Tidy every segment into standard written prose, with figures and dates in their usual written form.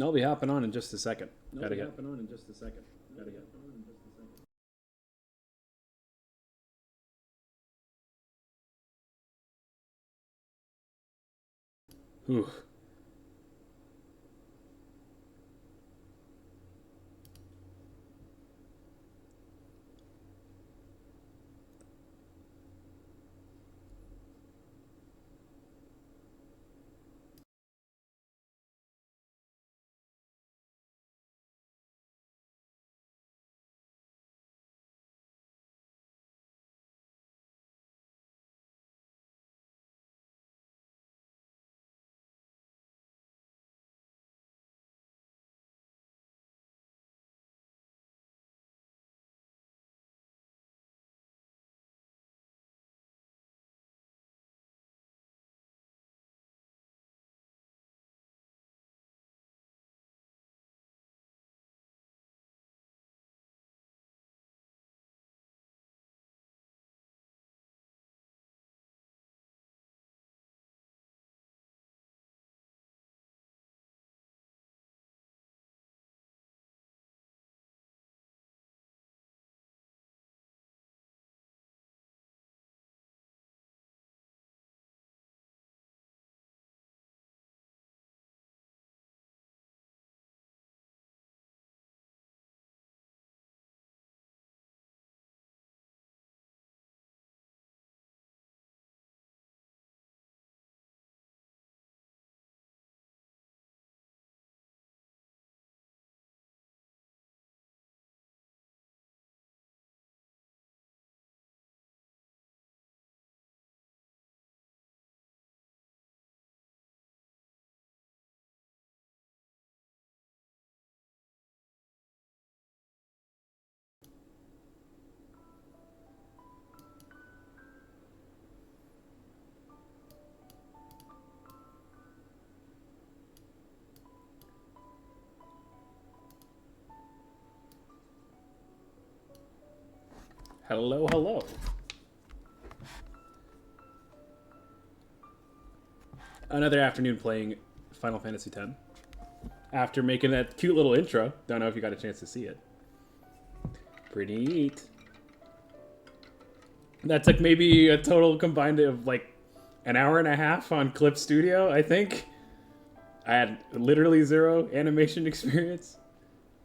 I'll be hopping on in just a second. I'll be hopping on in just a second. Gotta get. Whew. Hello, hello. Another afternoon playing Final Fantasy X. After making that cute little intro. Don't know if you got a chance to see it. Pretty neat. That took maybe a total combined of like an hour and a half on Clip Studio, I think. I had literally zero animation experience.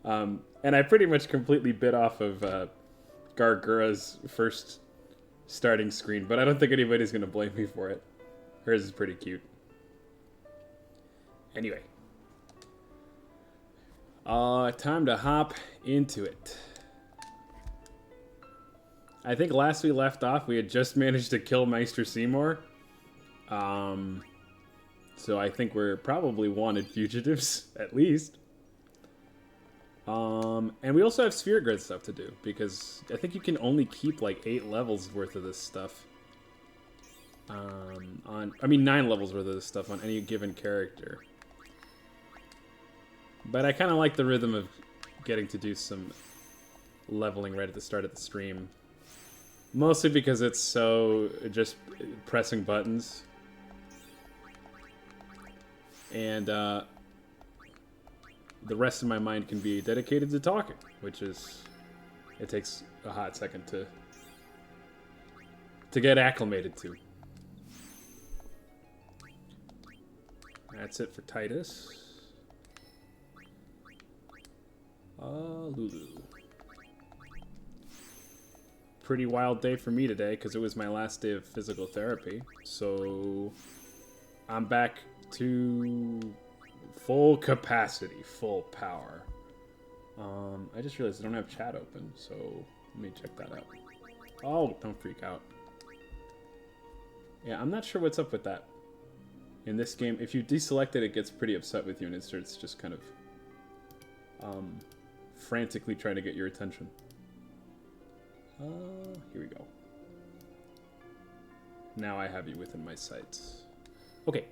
And I pretty much completely bit off of Gargura's first starting screen, but I don't think anybody's going to blame me for it. Hers is pretty cute. Anyway. Time to hop into it. I think last we left off, we had just managed to kill Maester Seymour. So I think we're probably wanted fugitives, at least. And we also have sphere grid stuff to do, because I think you can only keep like 8 levels worth of this stuff. I mean 9 levels worth of this stuff on any given character. But I kind of like the rhythm of getting to do some leveling right at the start of the stream. Mostly because it's so just pressing buttons. And the rest of my mind can be dedicated to talking, which is, it takes a hot second to get acclimated to. That's it for Titus. Lulu. Pretty wild day for me today, because it was my last day of physical therapy. So I'm back to full capacity, full power. I just realized I don't have chat open, so let me check that out. Oh, don't freak out. Yeah, I'm not sure what's up with that. In this game, if you deselect it, it gets pretty upset with you, and it starts just kind of frantically trying to get your attention. Here we go. Now I have you within my sights. Okay.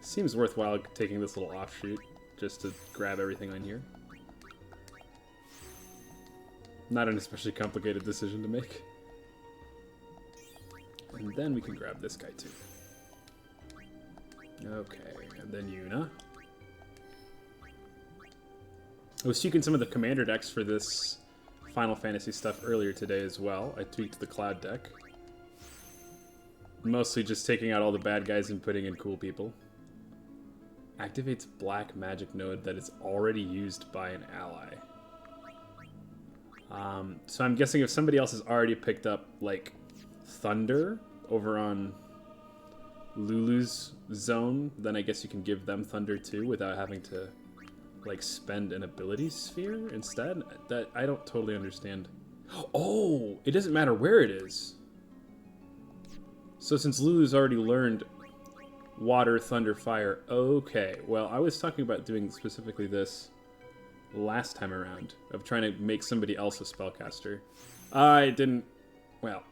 Seems worthwhile taking this little offshoot just to grab everything on here. Not an especially complicated decision to make. And then we can grab this guy too. Okay, and then Yuna. I was tweaking some of the commander decks for this Final Fantasy stuff earlier today as well. I tweaked the Cloud deck. Mostly just taking out all the bad guys and putting in cool people. Activates black magic node that is already used by an ally. So I'm guessing if somebody else has already picked up, like, Thunder over on Lulu's zone, then I guess you can give them Thunder too without having to, like, spend an ability sphere instead. That I don't totally understand. Oh, it doesn't matter where it is. So since Lulu's already learned Water, Thunder, Fire, okay. Well, I was talking about doing specifically this last time around, of trying to make somebody else a spellcaster. I didn't, well,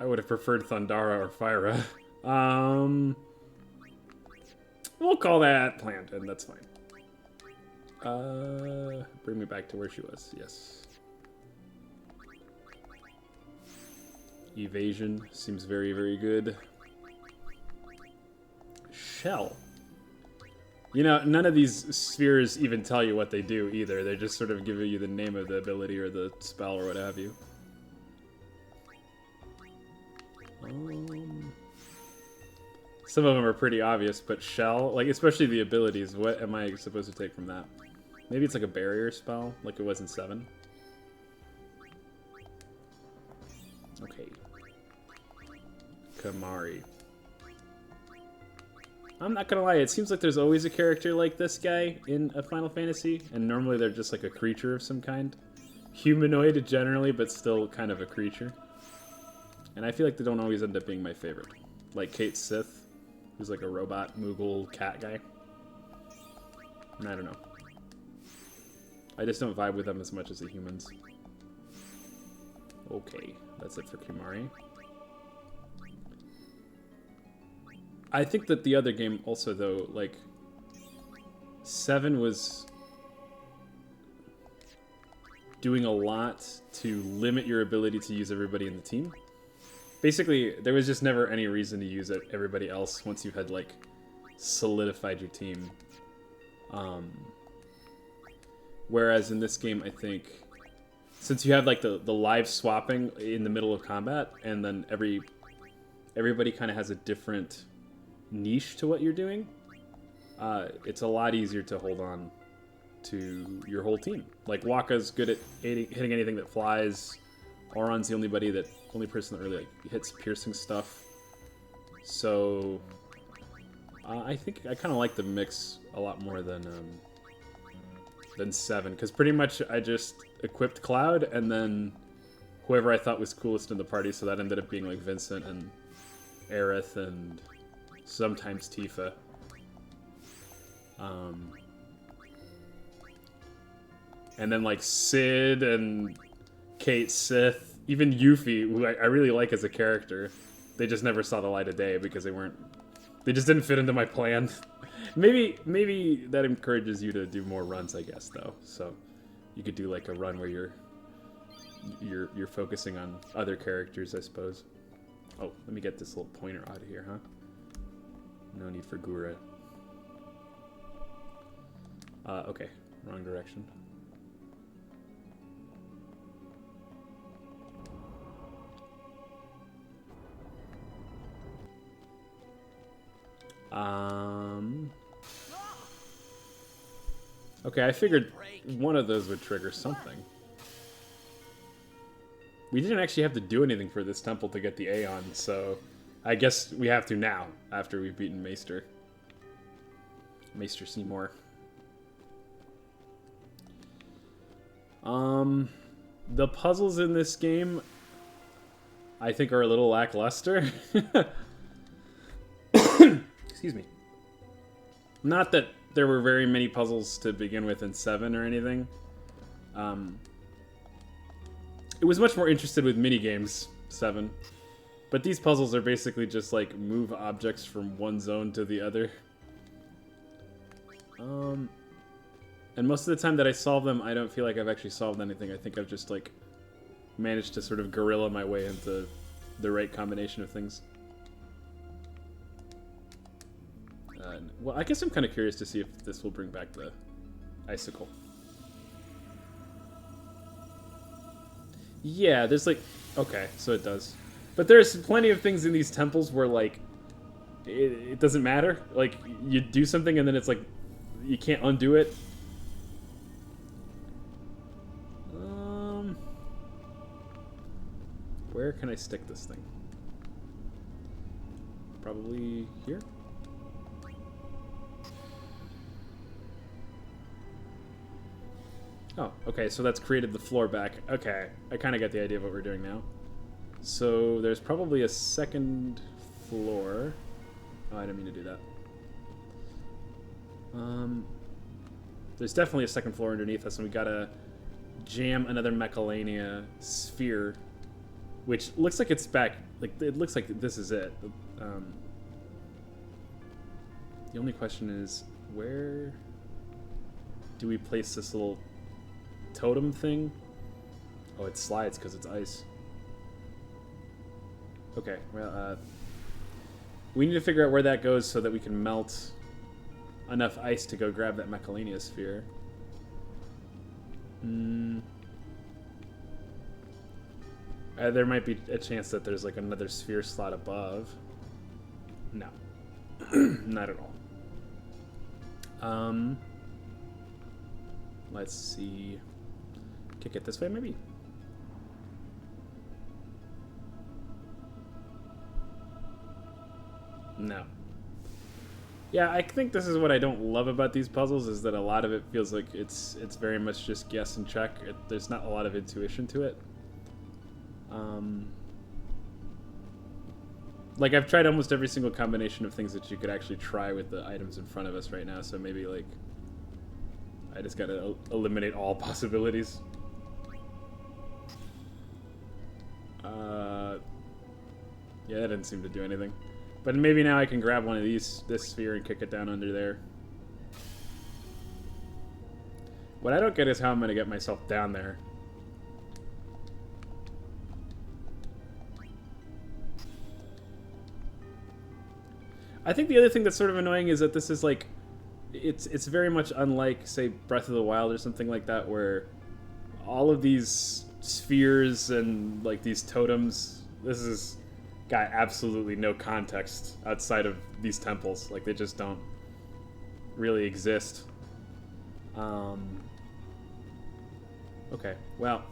I would have preferred Thundara or Fyra. We'll call that Planted, that's fine. Bring me back to where she was, yes. Evasion seems very, very good. Shell. You know, none of these spheres even tell you what they do either. They just sort of give you the name of the ability or the spell or what have you. Some of them are pretty obvious, but Shell, like especially the abilities, what am I supposed to take from that? Maybe it's like a barrier spell, like it was in 7. Okay. Kamari. I'm not gonna lie, it seems like there's always a character like this guy in a Final Fantasy, and normally they're just like a creature of some kind. Humanoid generally, but still kind of a creature. And I feel like they don't always end up being my favorite. Like Kate Sith, who's like a robot Moogle cat guy. I don't know. I just don't vibe with them as much as the humans. Okay, that's it for Kimari. I think that the other game also, though, like, 7 was doing a lot to limit your ability to use everybody in the team. Basically, there was just never any reason to use everybody else once you had, like, solidified your team. Whereas in this game, I think, since you have, like, the live swapping in the middle of combat, and then everybody kind of has a different niche to what you're doing, it's a lot easier to hold on to your whole team. Like Waka's good at hitting anything that flies. Auron's the only person that really like hits piercing stuff. So I think I kind of like the mix a lot more than 7, because pretty much I just equipped Cloud and then whoever I thought was coolest in the party. So that ended up being like Vincent and Aerith and sometimes Tifa. And then like Sid and Kate Sith, even Yuffie, who I really like as a character. They just never saw the light of day because they just didn't fit into my plan. maybe that encourages you to do more runs, I guess, though. So you could do like a run where you're focusing on other characters, I suppose. Oh, let me get this little pointer out of here, huh? No need for Gura. Okay, wrong direction. Okay, I figured one of those would trigger something. We didn't actually have to do anything for this temple to get the Aeon, so I guess we have to now, after we've beaten Maester. Maester Seymour. The puzzles in this game, I think, are a little lackluster. Excuse me. Not that there were very many puzzles to begin with in 7 or anything. It was much more interested with minigames, 7. But these puzzles are basically just like move objects from one zone to the other. And most of the time that I solve them, I don't feel like I've actually solved anything. I think I've just like managed to sort of guerrilla my way into the right combination of things. then, well, I guess I'm kind of curious to see if this will bring back the icicle. Yeah, there's like, okay, so it does. But there's plenty of things in these temples where like, it doesn't matter. Like, you do something and then it's like, you can't undo it. Where can I stick this thing? Probably here? Oh, okay, so that's created the floor back. Okay, I kind of get the idea of what we're doing now. So there's probably a second floor. Oh, I didn't mean to do that. There's definitely a second floor underneath us, and we gotta jam another Mechalania sphere, which looks like it's back. Like, it looks like this is it. The only question is, where do we place this little totem thing? Oh, it slides because it's ice. Okay, well, we need to figure out where that goes so that we can melt enough ice to go grab that Mechalania sphere. There might be a chance that there's like another sphere slot above. No. Not at all. Let's see. Kick it this way, maybe? No. Yeah, I think this is what I don't love about these puzzles, is that a lot of it feels like it's very much just guess and check. There's not a lot of intuition to it. Like, I've tried almost every single combination of things that you could actually try with the items in front of us right now, so maybe, like, I just gotta eliminate all possibilities. Yeah, that didn't seem to do anything. But maybe now I can grab one of this sphere and kick it down under there. What I don't get is how I'm gonna get myself down there. I think the other thing that's sort of annoying is that this is like, it's very much unlike, say, Breath of the Wild or something like that, where all of these spheres and like these totems, this has got absolutely no context outside of these temples. Like, they just don't really exist. Okay, well,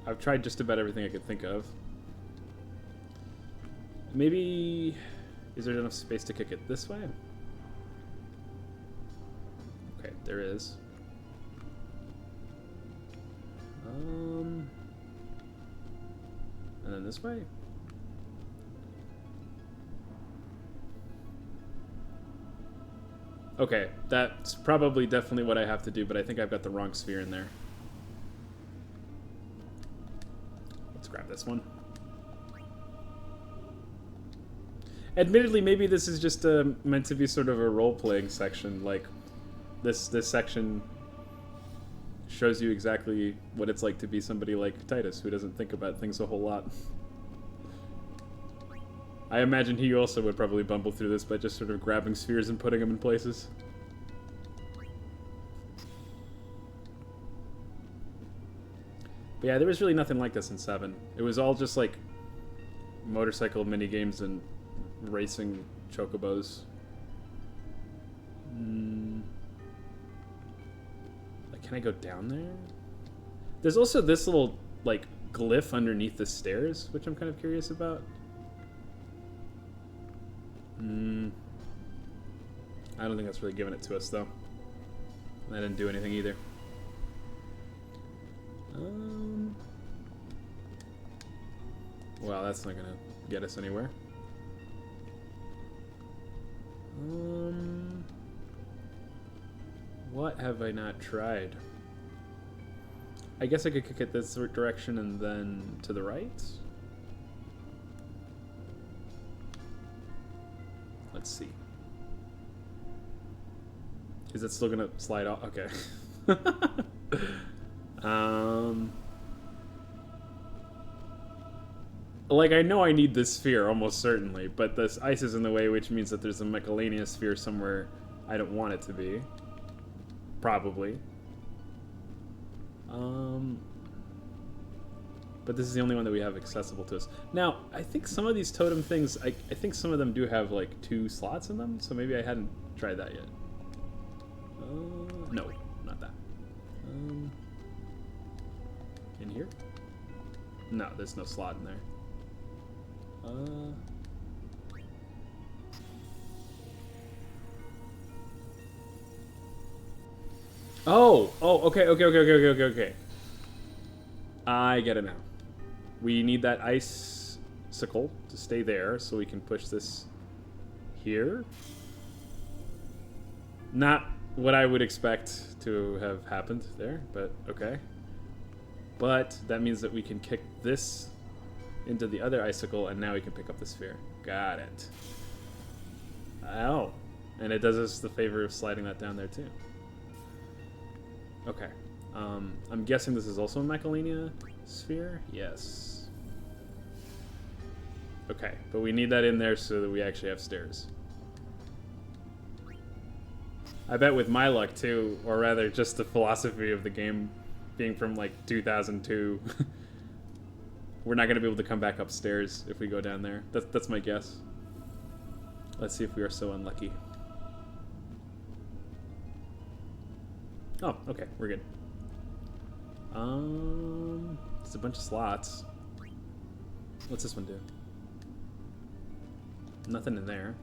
I've tried just about everything I could think of. Maybe, is there enough space to kick it this way? Okay, there is. And then this way? Okay, that's probably definitely what I have to do, but I think I've got the wrong sphere in there. Let's grab this one. Admittedly, maybe this is just meant to be sort of a role-playing section. Like, this section shows you exactly what it's like to be somebody like Titus, who doesn't think about things a whole lot. I imagine he also would probably bumble through this by just sort of grabbing spheres and putting them in places. But yeah, there was really nothing like this in 7. It was all just like motorcycle minigames and racing chocobos. Like, can I go down there? There's also this little, like, glyph underneath the stairs, which I'm kind of curious about. I don't think that's really giving it to us, though. That didn't do anything either. Well, that's not gonna get us anywhere. What have I not tried? I guess I could kick it this direction and then to the right. Let's see. Is it still gonna slide off? Okay. Like, I know I need this sphere, almost certainly, but this ice is in the way, which means that there's a Macalania sphere somewhere I don't want it to be. Probably. But this is the only one that we have accessible to us. Now, I think some of these totem things, I think some of them do have, like, 2 slots in them, so maybe I hadn't tried that yet. No, not that. In here? No, there's no slot in there. Oh, okay. I get it now. We need that icicle to stay there, so we can push this here. Not what I would expect to have happened there, but okay. But that means that we can kick this into the other icicle, and now we can pick up the sphere. Got it. Oh. And it does us the favor of sliding that down there, too. Okay. I'm guessing this is also a Macalania sphere? Yes. Okay, but we need that in there so that we actually have stairs. I bet with my luck, too, or rather just the philosophy of the game being from, like, 2002, we're not going to be able to come back upstairs if we go down there. That's my guess. Let's see if we are so unlucky. Oh, okay, we're good. It's a bunch of slots. What's this one do? Nothing in there.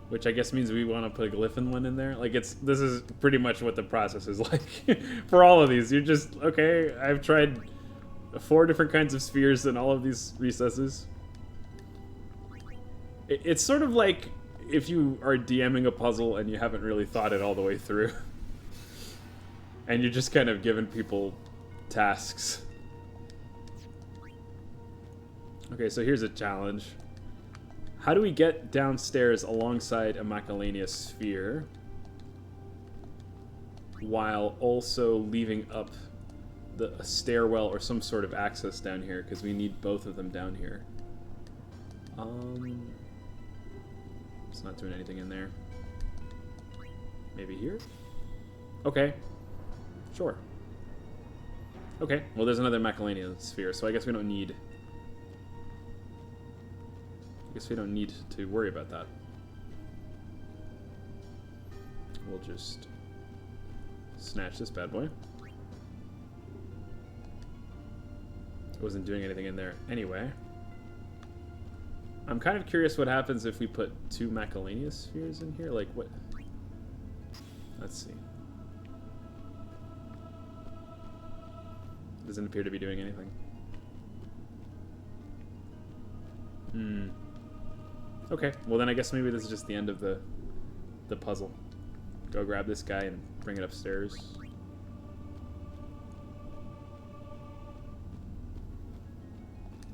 Which I guess means we want to put a glyphin one in there. Like, this is pretty much what the process is like for all of these. You're just, okay, I've tried 4 different kinds of spheres in all of these recesses. It's sort of like if you are DMing a puzzle and you haven't really thought it all the way through. And you're just kind of giving people tasks. Okay, so here's a challenge. How do we get downstairs alongside a Macalania sphere while also leaving up a stairwell or some sort of access down here, because we need both of them down here. It's not doing anything in there. Maybe here? Okay. Sure. Okay, well there's another Macalania sphere, so I guess we don't need... to worry about that. We'll just snatch this bad boy. It wasn't doing anything in there anyway. I'm kind of curious what happens if we put 2 Macalania spheres in here. Like, what? Let's see. Doesn't appear to be doing anything. Okay, well then I guess maybe this is just the end of the puzzle. Go grab this guy and bring it upstairs.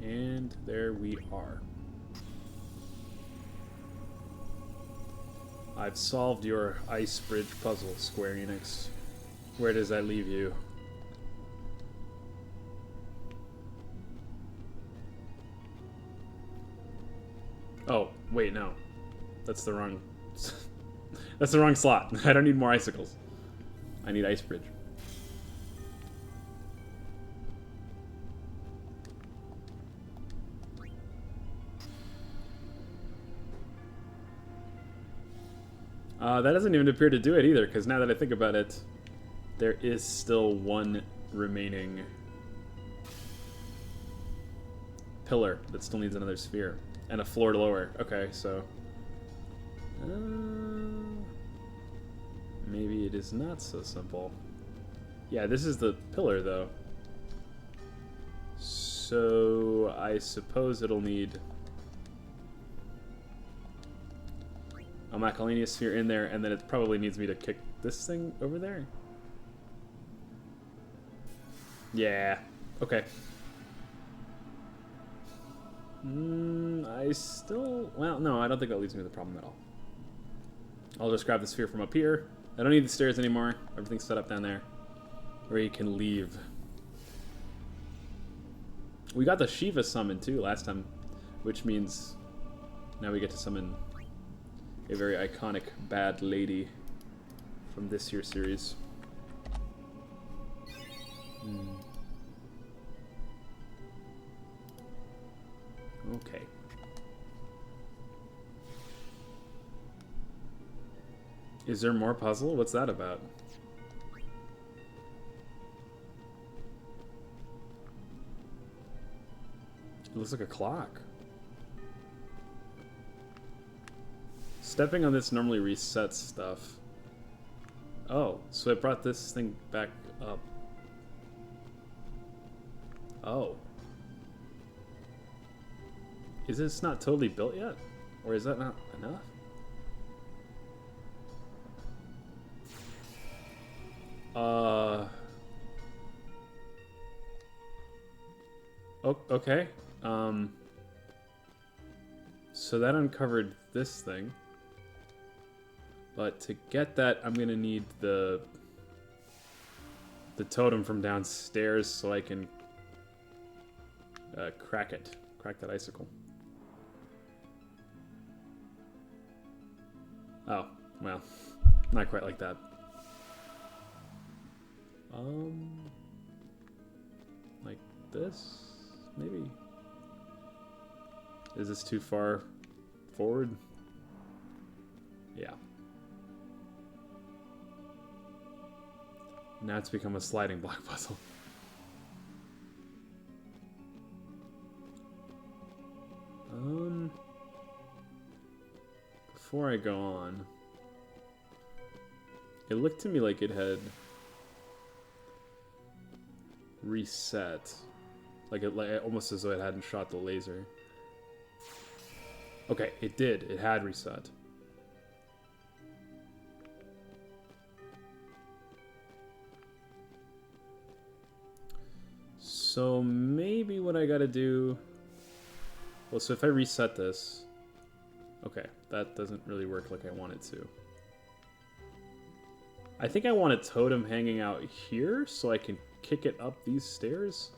And there we are. I've solved your ice bridge puzzle, Square Enix. Where does that leave you? Oh, wait, no. That's the wrong... That's the wrong slot. I don't need more icicles. I need ice bridge. That doesn't even appear to do it either, because now that I think about it, there is still 1 remaining pillar that still needs another sphere. And a floor lower. Okay, so... maybe it is not so simple. Yeah, this is the pillar, though. So I suppose it'll need a Macalania sphere in there, and then it probably needs me to kick this thing over there. Yeah. Okay. I still... Well, no, I don't think that leaves me with a problem at all. I'll just grab the sphere from up here. I don't need the stairs anymore. Everything's set up down there where you can leave. We got the Shiva summon too last time, which means now we get to summon a very iconic bad lady from this year's series. Okay. Is there more puzzle? What's that about? It looks like a clock. Stepping on this normally resets stuff. Oh, so it brought this thing back up. Oh. Is this not totally built yet? Or is that not enough? Okay. So that uncovered this thing. But to get that, I'm gonna need the totem from downstairs so I can crack it. Crack that icicle. Oh, well, not quite like that. Like this, maybe? Is this too far forward? Yeah. Now it's become a sliding block puzzle. Before I go on, it looked to me like it had reset, like almost as though it hadn't shot the laser. Okay, it did. It had reset. So maybe what I gotta do... Well, so if I reset this... Okay, that doesn't really work like I want it to. I think I want a totem hanging out here so I can kick it up these stairs.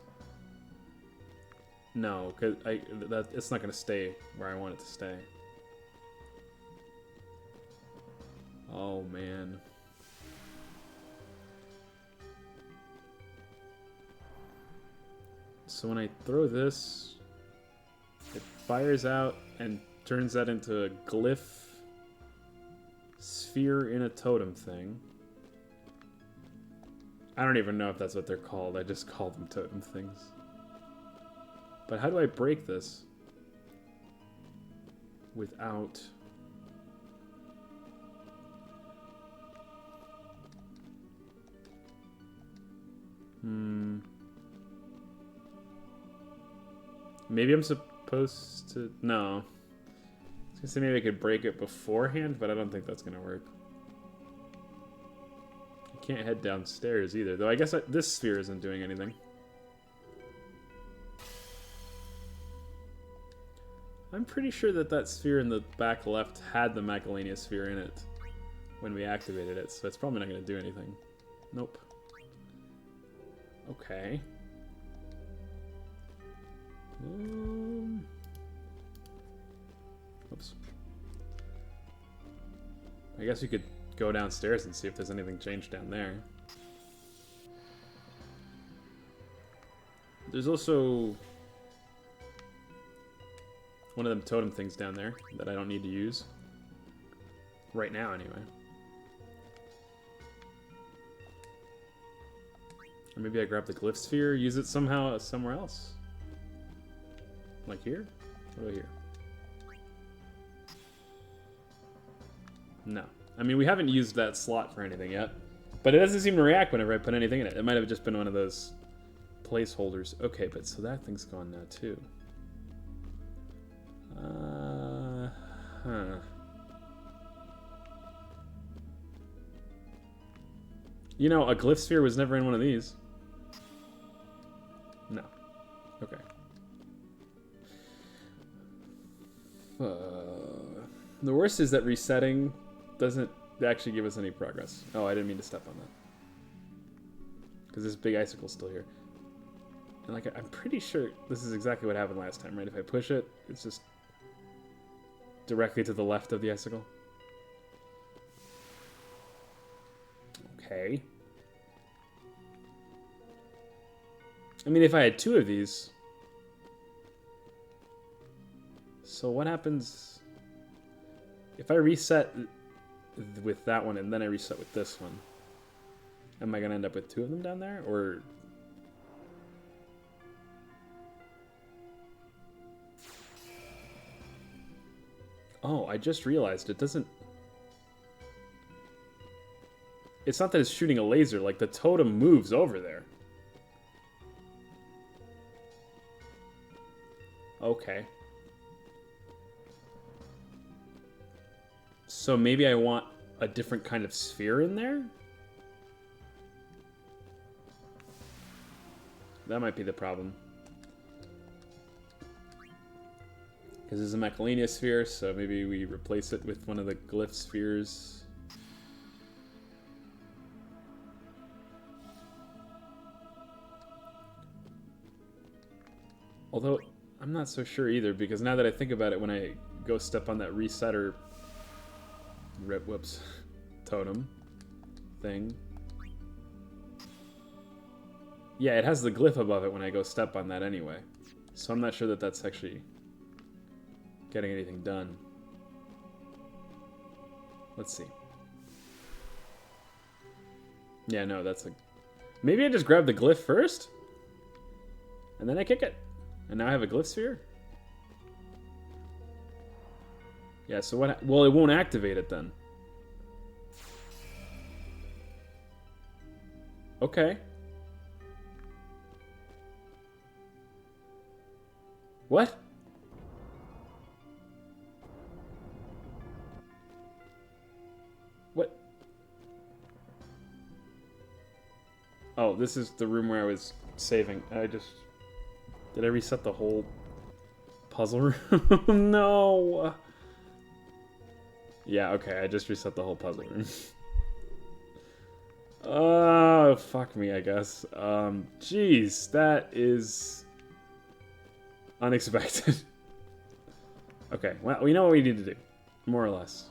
No, because it's not going to stay where I want it to stay. Oh, man. So when I throw this, it fires out and turns that into a glyph sphere in a totem thing. I don't even know if that's what they're called. I just call them totem things. But how do I break this without... Maybe I'm supposed to... No. I was gonna say maybe I could break it beforehand, but I don't think that's gonna work. I can't head downstairs either, though I guess this sphere isn't doing anything. I'm pretty sure that that sphere in the back left had the Macalania sphere in it when we activated it, so it's probably not going to do anything. Nope. Okay. Oops. I guess we could go downstairs and see if there's anything changed down there. There's also one of them totem things down there that I don't need to use. Right now, anyway. Or maybe I grab the glyph sphere, use it somehow somewhere else. Like here? What about here? No. I mean, we haven't used that slot for anything yet. But it doesn't seem to react whenever I put anything in it. It might have just been one of those placeholders. Okay, but so that thing's gone now, too. Huh. You know, a glyph sphere was never in one of these. No. Okay. The worst is that resetting doesn't actually give us any progress. Oh, I didn't mean to step on that. Because this big icicle's still here. And like, I'm pretty sure this is exactly what happened last time, right? If I push it, it's just directly to the left of the icicle. Okay. I mean, if I had 2 of these... So what happens if I reset with that one and then I reset with this one? Am I going to end up with 2 of them down there? Or... Oh, I just realized it doesn't... It's not that it's shooting a laser, like the totem moves over there. Okay. So maybe I want a different kind of sphere in there? That might be the problem. Because it's a Macalania sphere, so maybe we replace it with one of the glyph spheres. Although, I'm not so sure either, because now that I think about it, when I go step on that resetter... Whoops. Totem thing. Yeah, it has the glyph above it when I go step on that anyway. So I'm not sure that that's actually getting anything done. Let's see. Yeah, no, that's a... Maybe I just grab the glyph first? And then I kick it. And now I have a glyph sphere? Yeah, so what... Well, it won't activate it then. Okay. What? What? Oh, this is the room where I was saving. Did I reset the whole puzzle room? No! Yeah, okay, I just reset the whole puzzle room. Oh, fuck me, I guess. Jeez, that is unexpected. Okay, well, we know what we need to do, more or less.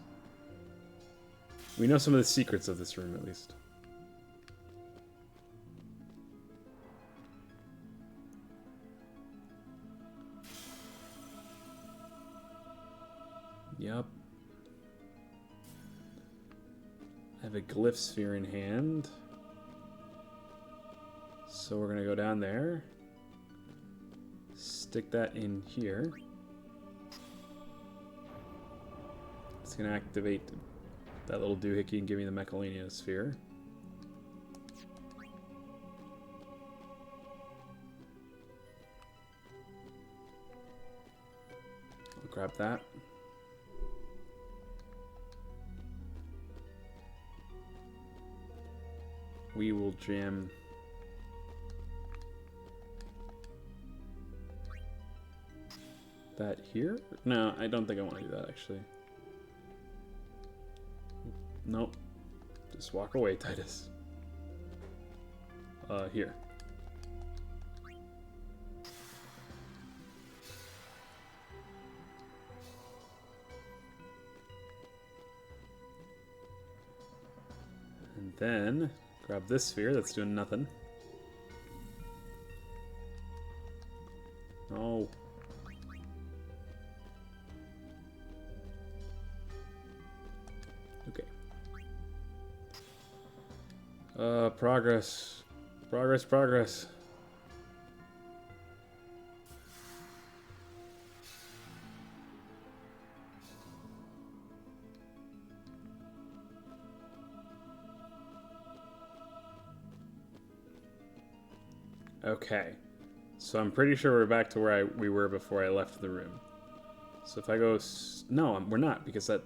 We know some of the secrets of this room, at least. Yep. I have a glyph sphere in hand. So we're gonna go down there. Stick that in here. It's gonna activate that little doohickey and give me the Macalania sphere. I'll grab that. We will jam that here? No, I don't think I want to do that, actually. Nope. Just walk away, Titus. Here. And then grab this sphere that's doing nothing. No. Okay. Progress. Progress, progress. Okay, so I'm pretty sure we're back to where we were before I left the room. So if I go... No, we're not, because the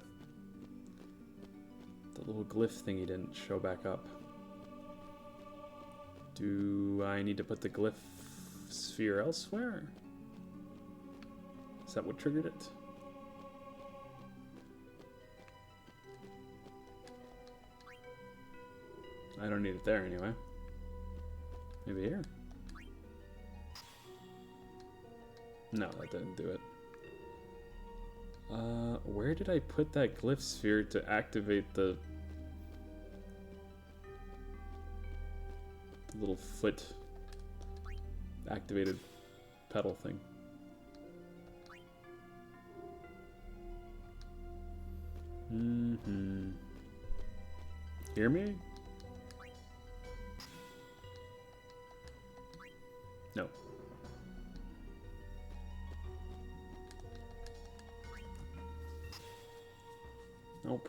little glyph thingy didn't show back up. Do I need to put the glyph sphere elsewhere? Is that what triggered it? I don't need it there anyway. Maybe here. No, that didn't do it. Where did I put that glyph sphere to activate the little foot activated pedal thing? Hear me? No. Nope.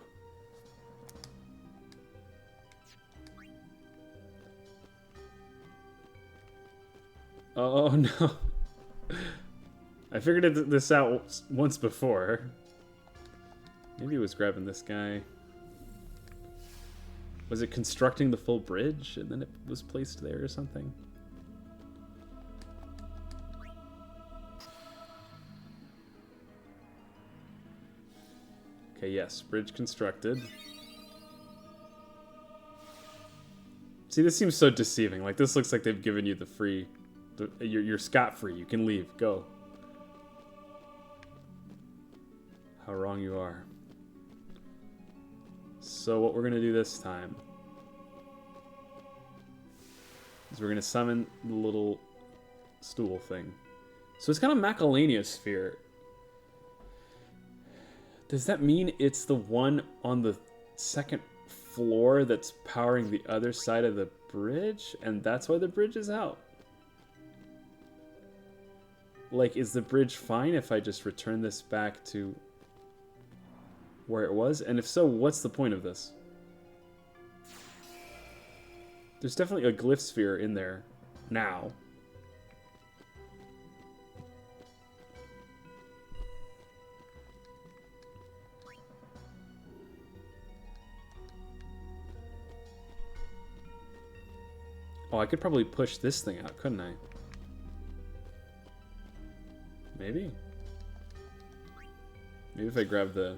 Oh no. I figured this out once before. Maybe it was grabbing this guy. Was it constructing the full bridge and then it was placed there or something? Okay, yes, bridge constructed. See, this seems so deceiving. Like, this looks like they've given you the free... You're scot-free. You can leave. Go. How wrong you are. So what we're going to do this time is we're going to summon the little stool thing. So it's kind of Macalania sphere. Does that mean it's the one on the second floor that's powering the other side of the bridge? And that's why the bridge is out? Like, is the bridge fine if I just return this back to where it was? And if so, what's the point of this? There's definitely a glyph sphere in there now. Oh, I could probably push this thing out, couldn't I? Maybe? Maybe if I grab the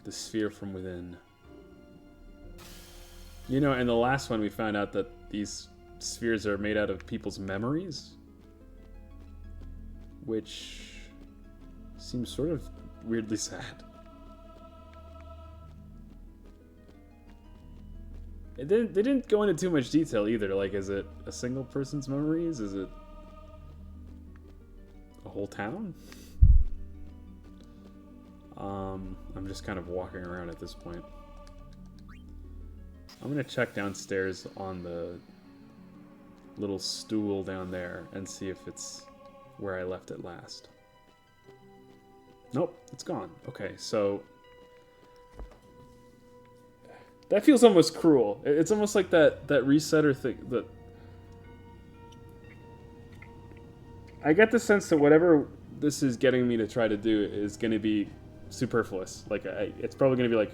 sphere from within. You know, in the last one we found out that these spheres are made out of people's memories. Which seems sort of weirdly sad. They didn't go into too much detail either. Like, is it a single person's memories? Is it a whole town? I'm just kind of walking around at this point. I'm gonna check downstairs on the little stool down there and see if it's where I left it last. Nope, it's gone. Okay, so that feels almost cruel. It's almost like that resetter thing. That I get the sense that whatever this is getting me to try to do is going to be superfluous. Like, it's probably going to be like,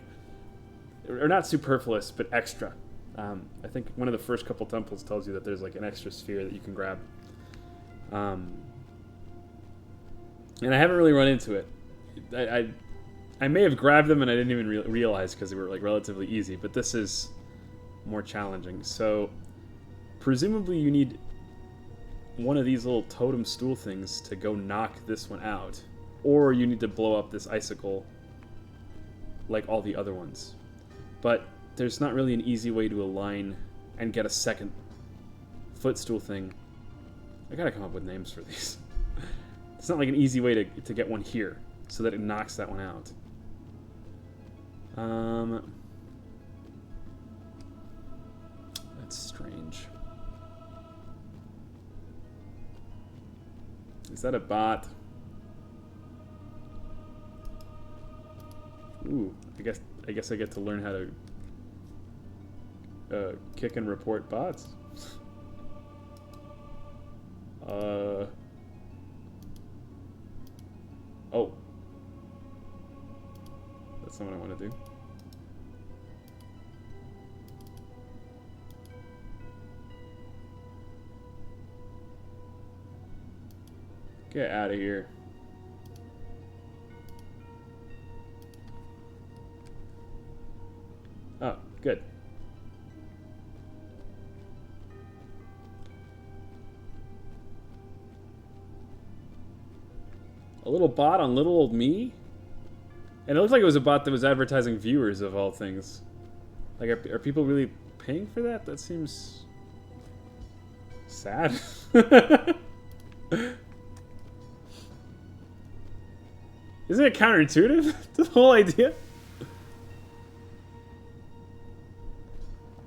or not superfluous, but extra. I think one of the first couple temples tells you that there's like an extra sphere that you can grab. And I haven't really run into it. I may have grabbed them and I didn't even realize because they were like relatively easy, but this is more challenging. So presumably you need one of these little totem stool things to go knock this one out, or you need to blow up this icicle like all the other ones. But there's not really an easy way to align and get a second footstool thing. I gotta come up with names for these. It's not like an easy way to get one here so that it knocks that one out. That's strange. Is that a bot? Ooh, I guess I get to learn how to kick and report bots. Oh. That's not what I want to do. Get out of here. Oh, good. A little bot on little old me? And it looked like it was a bot that was advertising viewers of all things. Like, are people really paying for that? That seems... sad. Isn't it counterintuitive to the whole idea?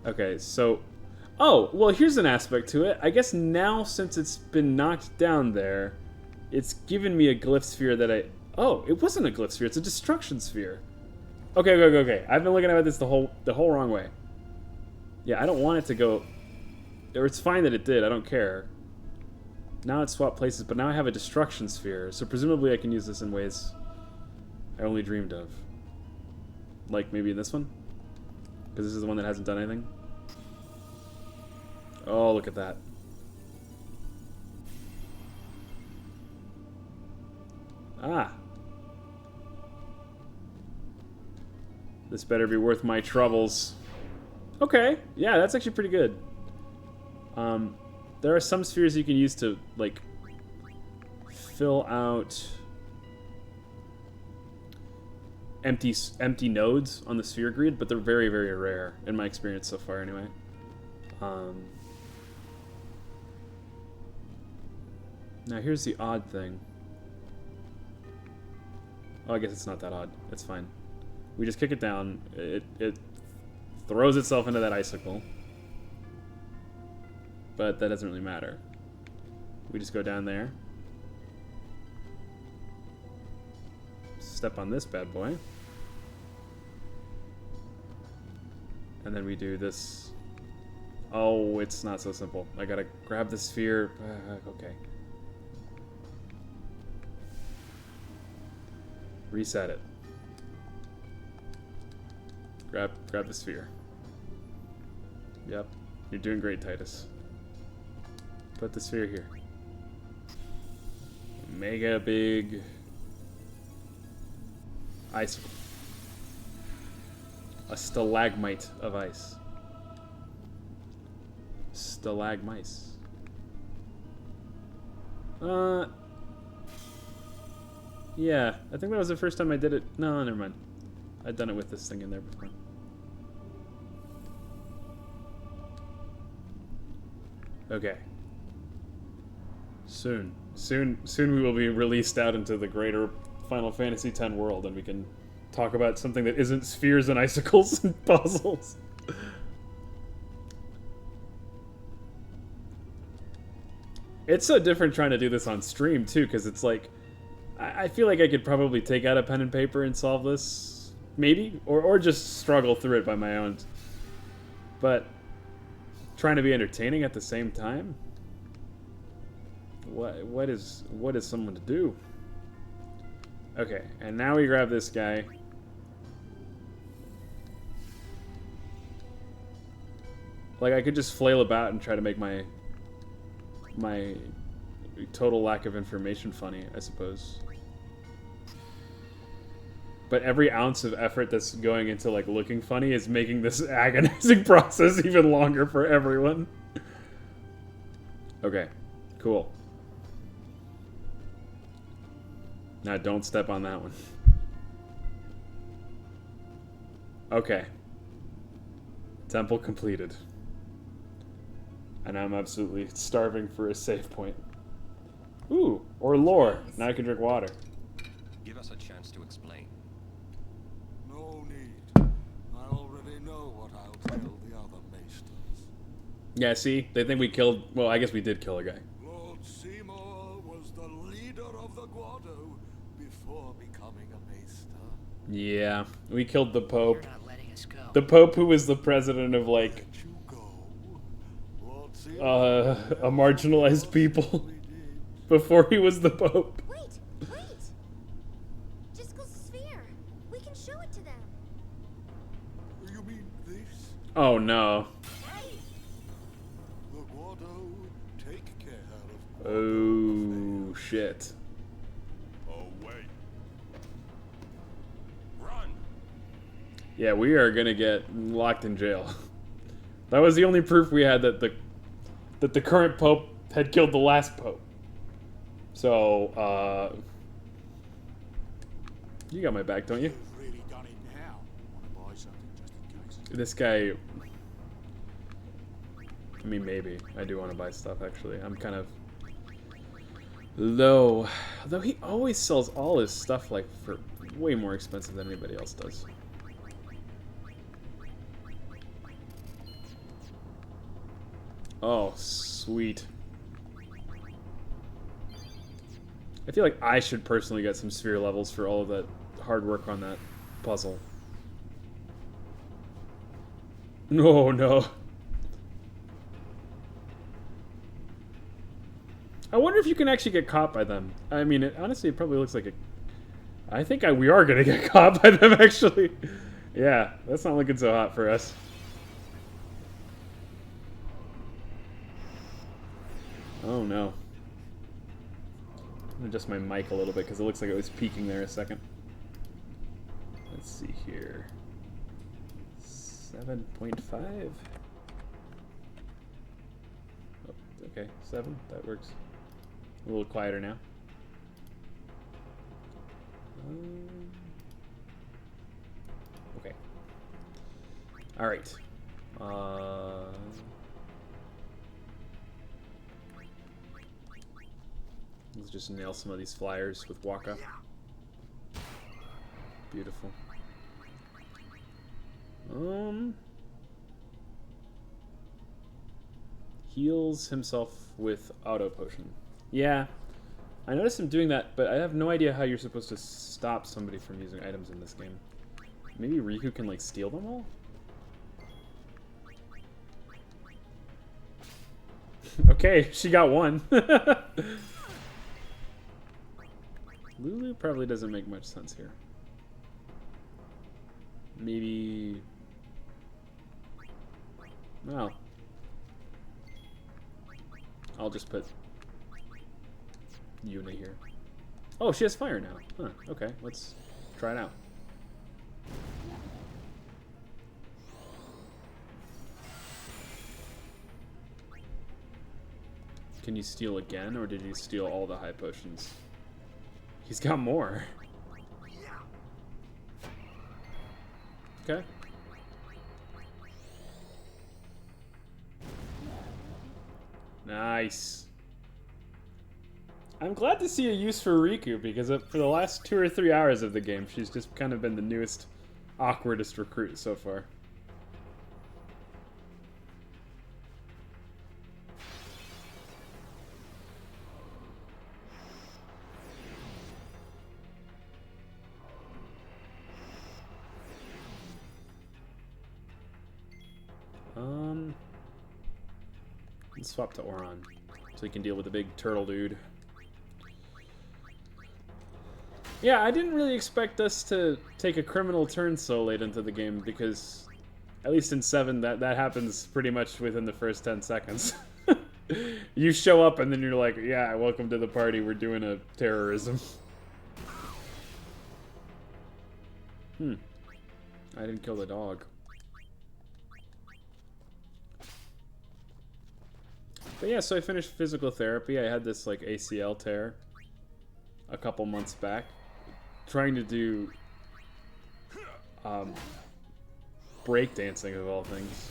Okay, so... Oh, well, here's an aspect to it. I guess now, since it's been knocked down there, it's given me a glyph sphere that I... Oh, it wasn't a glyph sphere. It's a destruction sphere. Okay. I've been looking at this the whole wrong way. Yeah, I don't want it to go... Or it's fine that it did. I don't care. Now it's swapped places, but now I have a destruction sphere. So presumably I can use this in ways I only dreamed of. Like maybe in this one? Because this is the one that hasn't done anything. Oh, look at that. Ah. This better be worth my troubles. Okay. Yeah, that's actually pretty good. There are some spheres you can use to, like, fill out empty nodes on the sphere grid, but they're very, very rare, in my experience so far, anyway. Now, here's the odd thing. Oh, I guess it's not that odd. It's fine. We just kick it down. It throws itself into that icicle. But that doesn't really matter. We just go down there. Step on this bad boy. And then we do this. Oh, it's not so simple. I gotta grab the sphere. Okay. Reset it. Grab the sphere. Yep. You're doing great, Titus. Put the sphere here. Mega big ice. A stalagmite of ice. Stalagmites. Yeah, I think that was the first time I did it. No, never mind. I'd done it with this thing in there before. Okay. Soon we will be released out into the greater Final Fantasy X world, and we can talk about something that isn't spheres and icicles and puzzles. It's so different trying to do this on stream, too, because it's like... I feel like I could probably take out a pen and paper and solve this, maybe, or just struggle through it by my own. But trying to be entertaining at the same time? What is someone to do? Okay, and now we grab this guy. Like, I could just flail about and try to make my total lack of information funny, I suppose. But every ounce of effort that's going into, like, looking funny is making this agonizing process even longer for everyone. Okay, cool. Now don't step on that one. Okay. Temple completed. And I'm absolutely starving for a save point. Ooh, or lore. Now I can drink water. Give us a chance to explain. No need. I already know what I'll tell the other Maesters. Yeah, see? They think we killed... Well, I guess we did kill a guy. Lord Seymour was the leader of the Guado before becoming a Maester. Yeah, we killed the Pope. You're not letting us go. The Pope who was the president of, like, Let you go. Lord Seymour a marginalized people before he was the Pope. Wait! Just go sphere. We can show it to them. You mean this? Oh, no. The Guado take care of Oh, shit. Oh, wait. Run! Yeah, we are gonna get locked in jail. That was the only proof we had that the current Pope had killed the last Pope. So, You got my back, don't you? You've really done it now. Want to buy something just in case? This guy... I mean, maybe. I do want to buy stuff, actually. I'm kind of low. Though he always sells all his stuff, like, for way more expensive than anybody else does. Oh, sweet. I feel like I should personally get some sphere levels for all of that hard work on that puzzle. No, no. I wonder if you can actually get caught by them. I mean, honestly, it probably looks like a... I think we are going to get caught by them, actually. Yeah, that's not looking so hot for us. Oh, no. I'm gonna adjust my mic a little bit because it looks like it was peaking there a second. Let's see here. 7.5. Oh, okay, 7. That works. A little quieter now. Okay. All right. Let's just nail some of these flyers with Waka. Beautiful. Heals himself with auto potion. Yeah, I noticed him doing that, but I have no idea how you're supposed to stop somebody from using items in this game. Maybe Riku can, like, steal them all? Okay, she got one. Lulu probably doesn't make much sense here. Maybe... Well... I'll just put Yuna here. Oh, she has fire now. Huh, okay, let's try it out. Can you steal again, or did you steal all the high potions? He's got more. Okay. Nice. I'm glad to see a use for Riku, because for the last 2 or 3 hours of the game, she's just kind of been the newest, awkwardest recruit so far. Let's swap to Oron, so he can deal with the big turtle dude. Yeah, I didn't really expect us to take a criminal turn so late into the game, because at least in 7, that happens pretty much within the first 10 seconds. You show up and then you're like, yeah, welcome to the party, we're doing a terrorism. I didn't kill the dog. But yeah, so I finished physical therapy. I had this, like, ACL tear a couple months back. Trying to do breakdancing, of all things.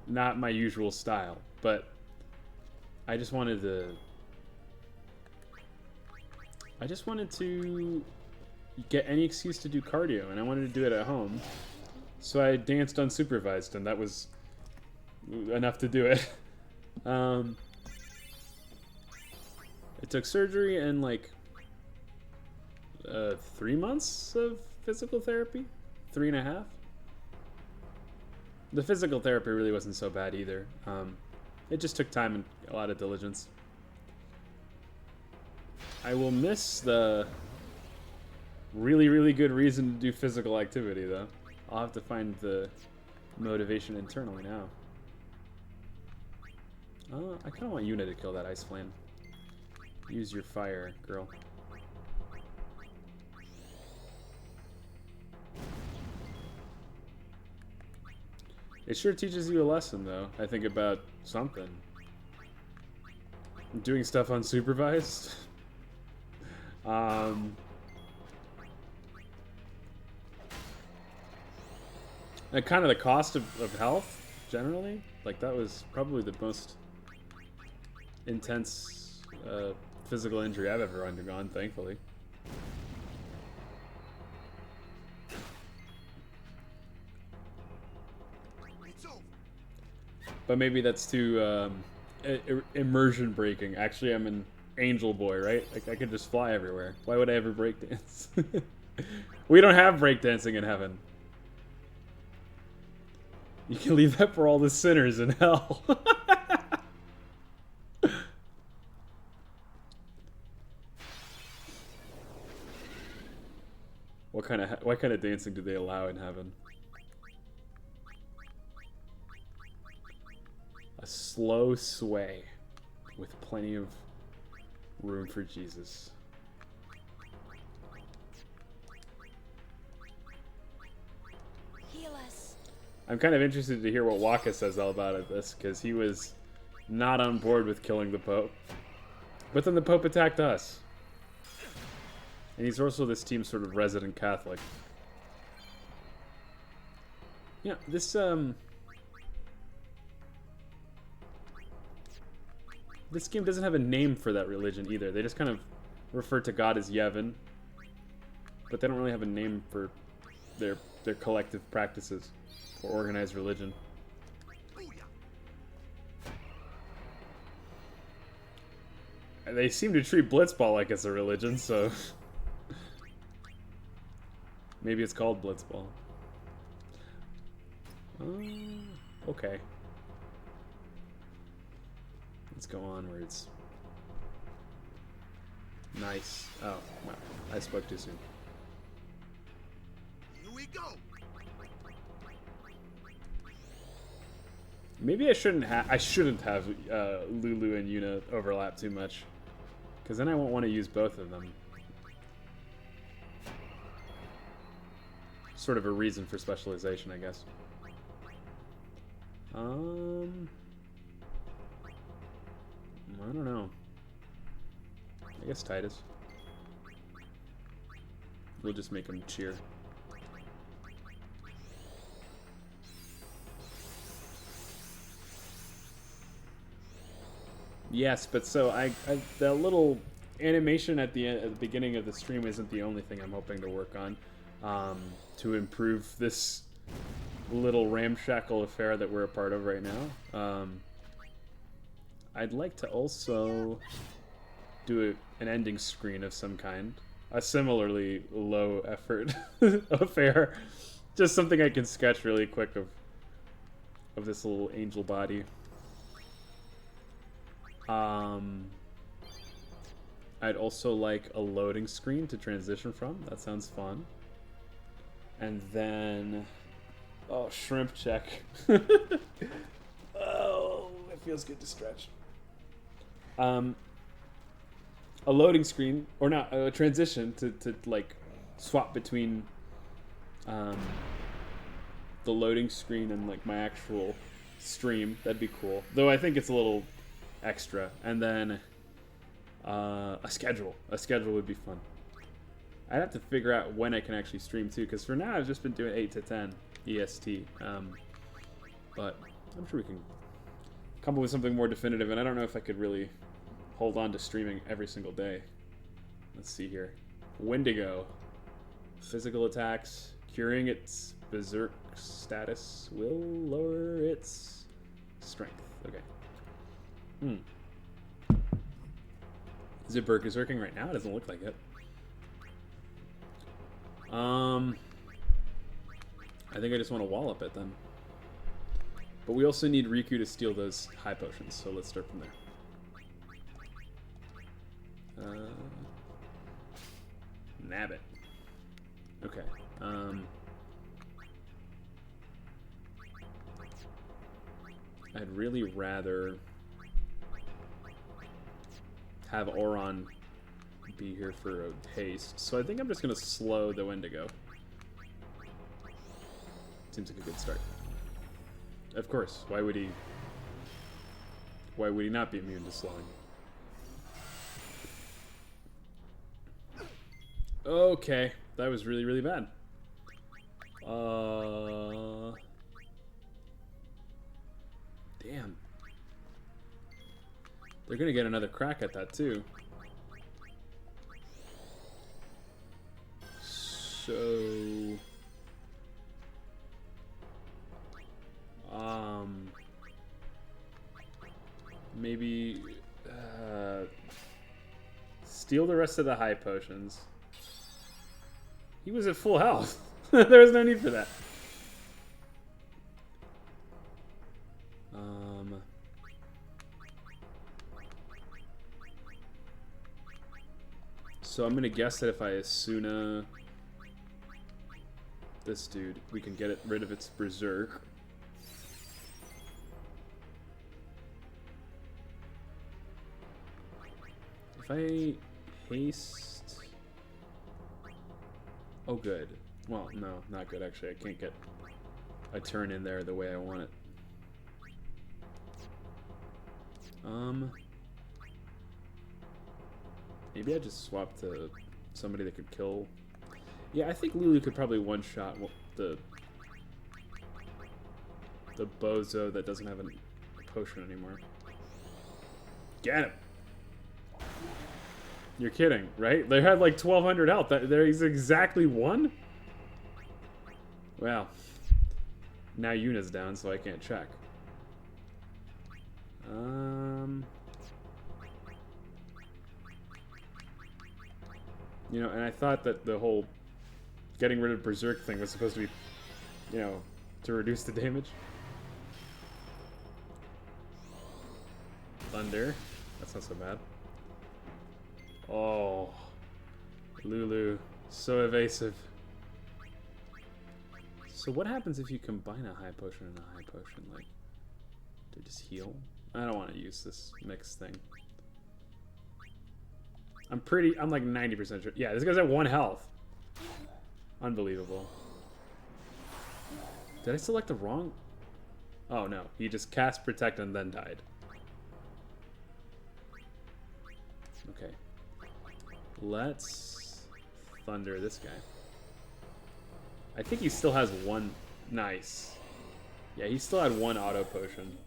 Not my usual style, but I just wanted to get any excuse to do cardio, and I wanted to do it at home. So I danced unsupervised, and that was enough to do it. It took surgery and, like, 3 months of physical therapy? 3.5? The physical therapy really wasn't so bad either. It just took time and a lot of diligence. I will miss the really, really good reason to do physical activity, though. I'll have to find the motivation internally now. I kind of want Yuna to kill that ice flame. Use your fire, girl. It sure teaches you a lesson, though. I think about something. Doing stuff unsupervised. And kind of the cost of health, generally. Like, that was probably the most intense physical injury I've ever undergone, thankfully. But maybe that's too immersion breaking. Actually, I'm an angel boy, right? Like, I could just fly everywhere. Why would I ever breakdance? We don't have breakdancing in heaven. You can leave that for all the sinners in hell. What kind of dancing do they allow in heaven? A slow sway with plenty of room for Jesus. Heal us. I'm kind of interested to hear what Waka says all about this, because he was not on board with killing the Pope. But then the Pope attacked us. And he's also this team's sort of resident Catholic. Yeah, this game doesn't have a name for that religion either. They just kind of refer to God as Yevon. But they don't really have a name for their collective practices or organized religion. They seem to treat Blitzball like it's a religion, so maybe it's called Blitzball. Okay. Let's go onwards. Nice. Oh, well, I spoke too soon. Here we go. Maybe I shouldn't have Lulu and Yuna overlap too much, because then I won't want to use both of them. Sort of a reason for specialization, I guess. I don't know. I guess Titus. We'll just make him cheer. Yes, but so the little animation at the beginning of the stream isn't the only thing I'm hoping to work on to improve this little ramshackle affair that we're a part of right now. I'd like to also do an ending screen of some kind, a similarly low effort affair, just something I can sketch really quick of this little angel body. I'd also like a loading screen to transition from. That sounds fun. And then, oh, shrimp check. Oh, it feels good to stretch. A loading screen, or not, a transition to like swap between the loading screen and like my actual stream. That'd be cool. Though I think it's a little extra. And then a schedule. A schedule would be fun. I'd have to figure out when I can actually stream too, because for now I've just been doing 8 to 10 EST. But I'm sure we can come up with something more definitive, and I don't know if I could really hold on to streaming every single day. Let's see here. Wendigo. Physical attacks. Curing its berserk status will lower its strength. Okay. Is it berserking right now? It doesn't look like it. I think I just want to wallop it then. But we also need Riku to steal those high potions, so let's start from there. Nab it. Okay. I'd really rather have Oron be here for a haste, so I think I'm just gonna slow the Wendigo. Seems like a good start. Of course, why would he not be immune to slowing? Okay, that was really, really bad. Damn. They're gonna get another crack at that too. So... maybe... steal the rest of the high potions. He was at full health. There was no need for that. So I'm gonna guess that if I Asuna this dude, we can get rid of its berserk. If I haste... Oh, good. Well, no, not good, actually. I can't get a turn in there the way I want it. Maybe I just swap to somebody that could kill... Yeah, I think Lulu could probably one-shot the bozo that doesn't have a potion anymore. Get him! You're kidding, right? They had like 1,200 health. There's exactly one? Well, now Yuna's down, so I can't check. You know, and I thought that the whole getting rid of Berserk thing was supposed to be, you know, to reduce the damage. Thunder. That's not so bad. Oh, Lulu, so evasive. So what happens if you combine a high potion and a high potion? Like, to just heal? I don't want to use this mixed thing. I'm like 90% sure. Yeah, this guy's at 1 health. Unbelievable. Did I select the wrong? Oh no, he just cast Protect and then died. Okay. Let's thunder this guy. I think he still has one. Nice. Yeah, he still had 1 auto potion.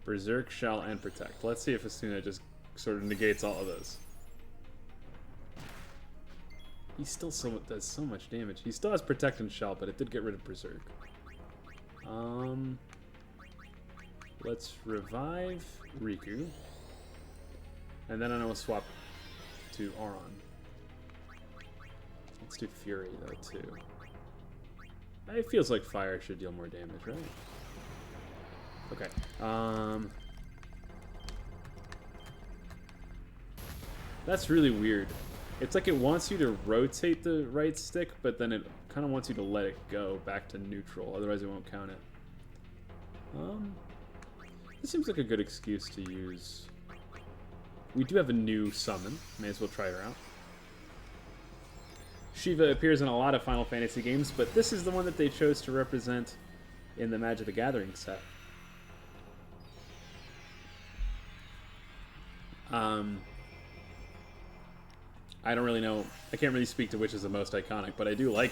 Berserk, Shell, and Protect. Let's see if Asuna just sort of negates all of those. He still does so much damage. He still has Protect and Shell, but it did get rid of Berserk. Let's revive Riku. And then I know we'll swap to Auron. Let's do Fury, though, too. It feels like fire should deal more damage, right? Okay. That's really weird. It's like it wants you to rotate the right stick, but then it kind of wants you to let it go back to neutral, otherwise it won't count it. This seems like a good excuse to use. We do have a new summon. May as well try her out. Shiva appears in a lot of Final Fantasy games, but this is the one that they chose to represent in the Magic the Gathering set. I don't really know. I can't really speak to which is the most iconic, but I do like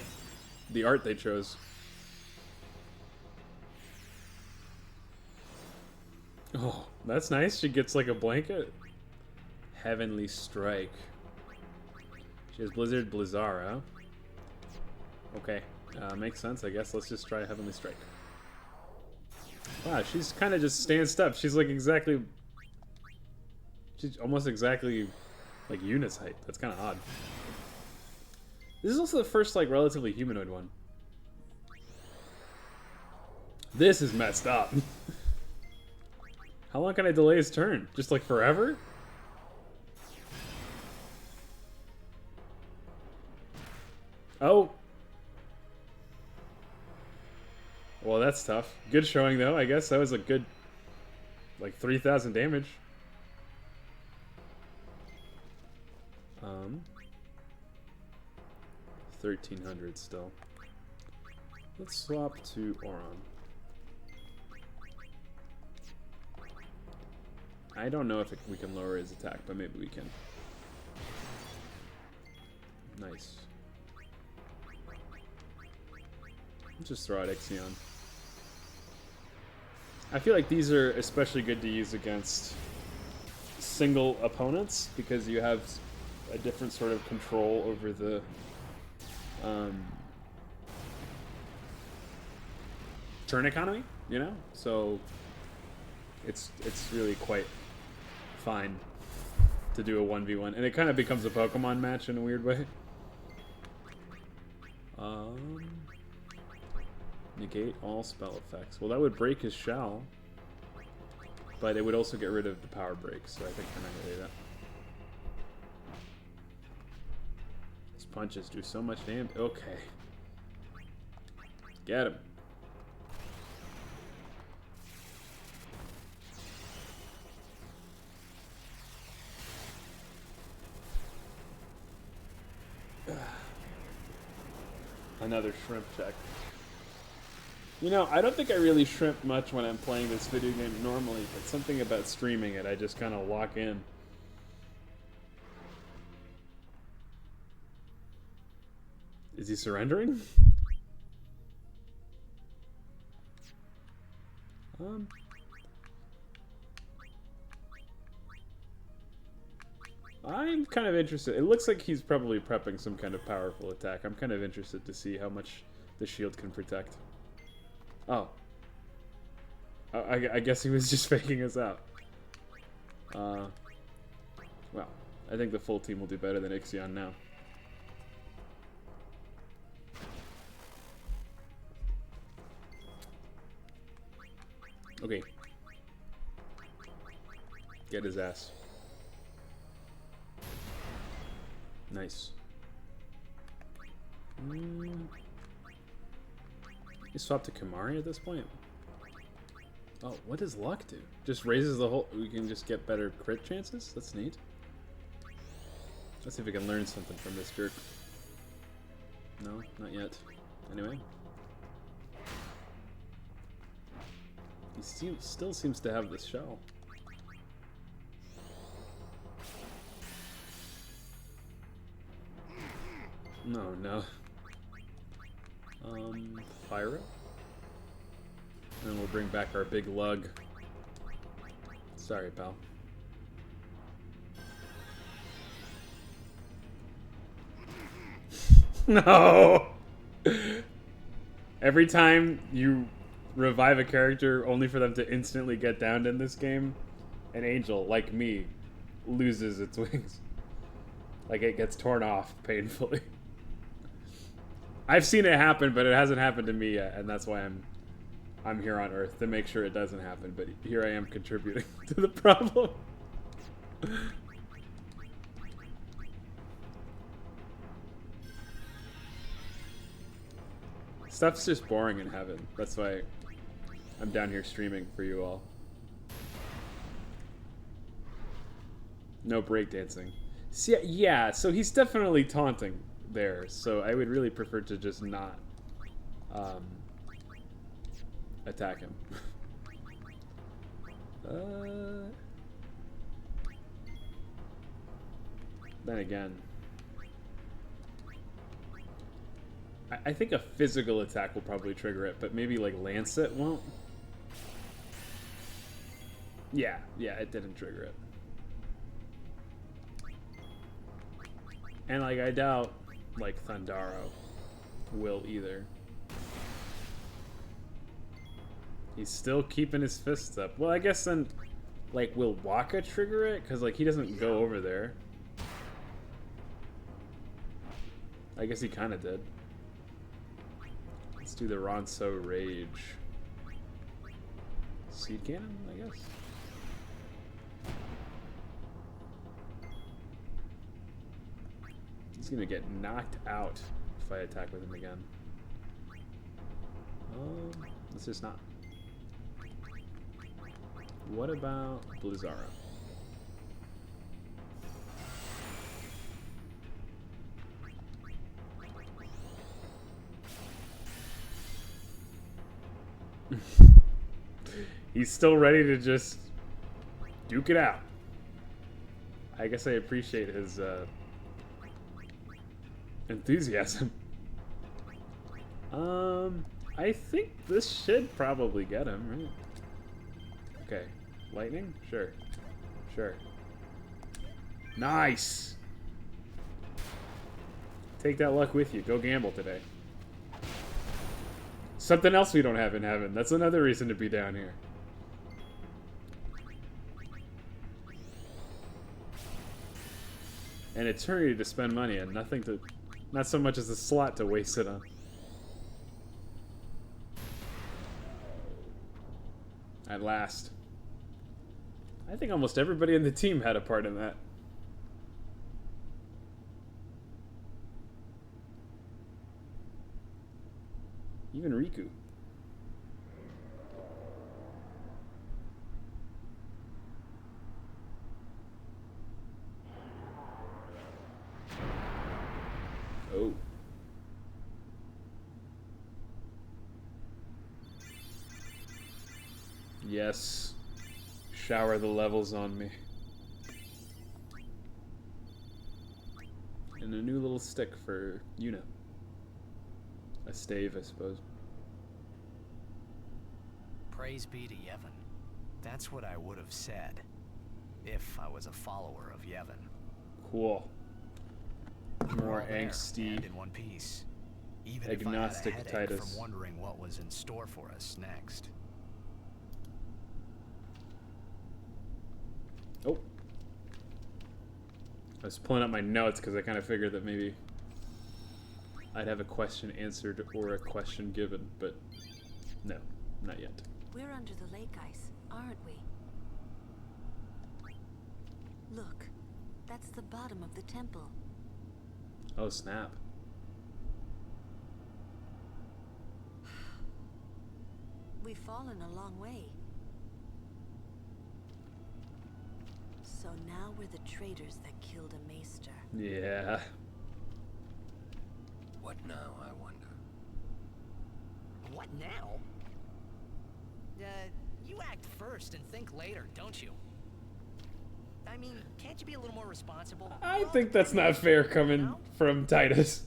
the art they chose. Oh, that's nice. She gets like a blanket. Heavenly Strike. She has Blizzard Blizzara. Okay, makes sense, I guess. Let's just try Heavenly Strike. Wow, she's kind of just stanced up. She's like exactly... She's almost exactly like Yuna's height. That's kind of odd. This is also the first like relatively humanoid one. This is messed up. How long can I delay his turn? Just like forever? Oh. Well, that's tough. Good showing though, I guess. That was a good like 3,000 damage. 1,300 still. Let's swap to Auron. I don't know if we can lower his attack, but maybe we can. Nice. Let's just throw out Ixion. I feel like these are especially good to use against single opponents because you have a different sort of control over the turn economy, you know? So it's really quite fine to do a 1v1, and it kind of becomes a Pokemon match in a weird way. Negate all spell effects. Well, that would break his shell, but it would also get rid of the power break, so I think we're not gonna do that. His punches do so much damage. Okay. Get him. Another shrimp check. You know, I don't think I really shrimp much when I'm playing this video game normally, but something about streaming it, I just kind of lock in. Is he surrendering? I'm kind of interested. It looks like he's probably prepping some kind of powerful attack. I'm kind of interested to see how much the shield can protect. Oh. I guess he was just faking us out. Well, I think the full team will do better than Ixion now. Okay. Get his ass. Nice. You swap to Kamari at this point? Oh, what does luck do? Just raises the whole... We can just get better crit chances? That's neat. Let's see if we can learn something from this jerk. No, not yet. Anyway. He still seems to have this shell. No, no. Fire it. And then we'll bring back our big lug. Sorry, pal. No! Every time you revive a character only for them to instantly get downed in this game, an angel, like me, loses its wings. Like it gets torn off painfully. I've seen it happen, but it hasn't happened to me yet, and that's why I'm here on Earth, to make sure it doesn't happen, but here I am contributing to the problem. Stuff's just boring in heaven. That's why I'm down here streaming for you all. No breakdancing. See, yeah, so he's definitely taunting there, so I would really prefer to just not attack him. Then again, I think a physical attack will probably trigger it, but maybe like Lancet won't. Yeah, it didn't trigger it. And like I doubt like Thundaro will either. He's still keeping his fists up. Well, I guess then like will Waka trigger it? Because like he doesn't go over there. I guess he kind of did. Let's do the Ronso Rage. Seed Cannon, I guess. He's gonna get knocked out if I attack with him again. Let's just not. What about Blizzara? He's still ready to just duke it out. I guess I appreciate his enthusiasm. I think this should probably get him, right? Okay. Lightning? Sure. Sure. Nice! Take that luck with you. Go gamble today. Something else we don't have in heaven. That's another reason to be down here. An eternity to spend money and nothing to... Not so much as a slot to waste it on. At last. I think almost everybody in the team had a part in that. Even Riku. Oh. Yes. Shower the levels on me. And a new little stick for Yuna. A stave, I suppose. Praise be to Yevon. That's what I would have said if I was a follower of Yevon. Cool. We're More all there, angsty, and in one piece. Even agnostic if I had a headache Titus. from wondering what was in store for us next. Oh. I was pulling up my notes because I kind of figured that maybe I'd have a question answered or a question given, but no, not yet. We're under the lake ice, aren't we? Look, that's the bottom of the temple. Oh, snap. We've fallen a long way. So now we're the traitors that killed a Maester. Yeah. What now, I wonder? What now? You act first and think later, don't you? I mean, can't you be a little more responsible? I think that's not fair coming from Titus.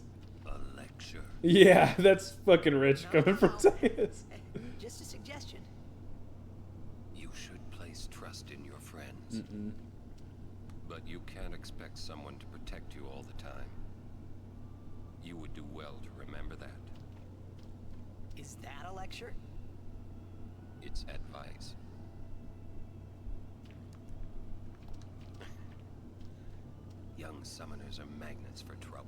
A lecture. Yeah, that's fucking rich coming from Titus. Just a suggestion. You should place trust in your friends. Mm-mm. But you can't expect someone to protect you all the time. You would do well to remember that. Is that a lecture? It's advice. Young summoners are magnets for trouble.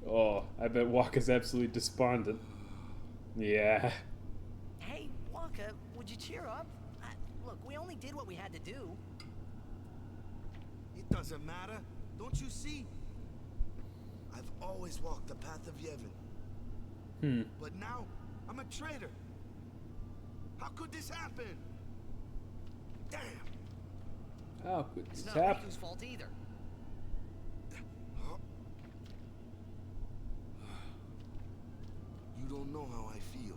Oh, I bet Waka's absolutely despondent. Yeah. Hey, Waka, would you cheer up? Look, we only did what we had to do. It doesn't matter. Don't you see? I've always walked the path of Yevon. But now, I'm a traitor. How could this happen? Damn. How could It's this not happen? Riku's fault either. You don't know how I feel.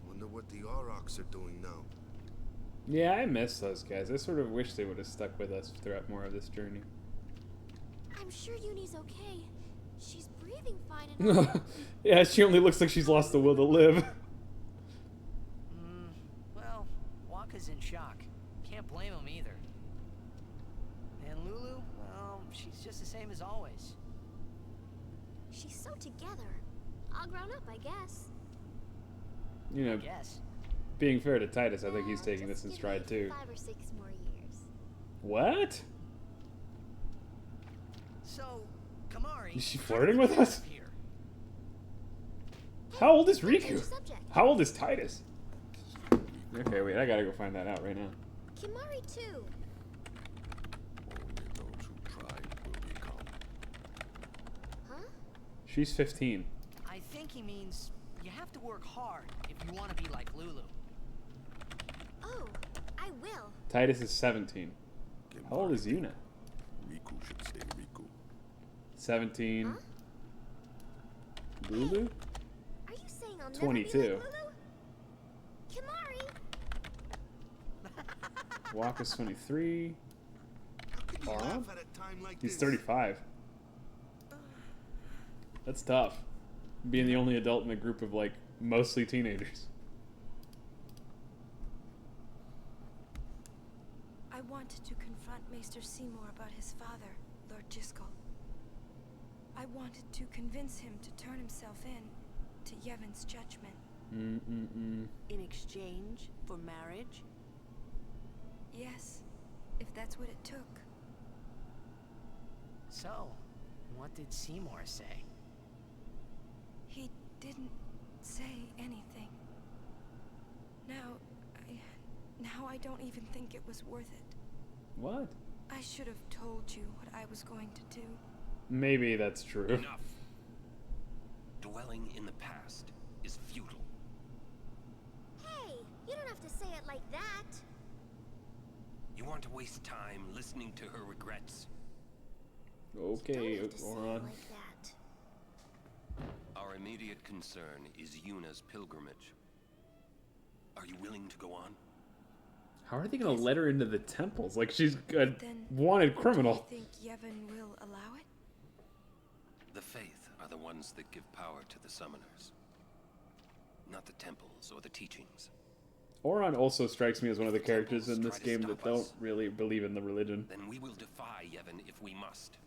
Wonder what the Aurochs are doing now. Yeah, I miss those guys. I sort of wish they would have stuck with us throughout more of this journey. I'm sure Yuni's okay. She's breathing fine and Yeah, she only looks like she's lost the will to live. Well, Waka's in shock. Can't blame him either. And Lulu, well, she's just the same as always. she's so together. All grown up, I guess. You know, Yes. being fair to Titus, I think he's taking Just this in give stride me too. 5 or 6 more years. What? So, Kamari. Is she flirting with us? Here. How old is Change Riku? the subject. How old is Titus? Okay, wait, I gotta go find that out right now. Kimari too. Only those who tried will become. Huh? She's 15. I think he means you have to work hard if you want to be like Lulu. Oh, I will. Titus is 17. How old is Yuna? Riku should stay Riku. 17. Huh? Lulu? Are you saying I'll 22. never be like Lulu? Kimari! Waka's 23. How can you Aw. laugh at a time like He's this? 35. That's tough. Being the only adult in a group of, like, mostly teenagers. I wanted to confront Maester Seymour about his father, Lord Giskel. I wanted to convince him to turn himself in to Yevon's judgment. Mm-mm-mm. In exchange for marriage? Yes, if that's what it took. So, what did Seymour say? He didn't say anything. Now I don't even think it was worth it. What? I should have told you what I was going to do. Maybe that's true. Enough. Dwelling in the past is futile. Hey, you don't have to say it like that. You want to waste time listening to her regrets? Okay, Don't have to say it Oran. like that. Our immediate concern is Yuna's pilgrimage. Are you willing to go on? How are they gonna let her into the temples? Like she's a Then, wanted Do criminal. you think Yevon will allow it? The Faith are the ones that give power to the summoners. Not the temples or the teachings. Oran also strikes me as one of the characters in this Try to game that stop don't us. really believe in the religion. Then we will defy Yevon if we must.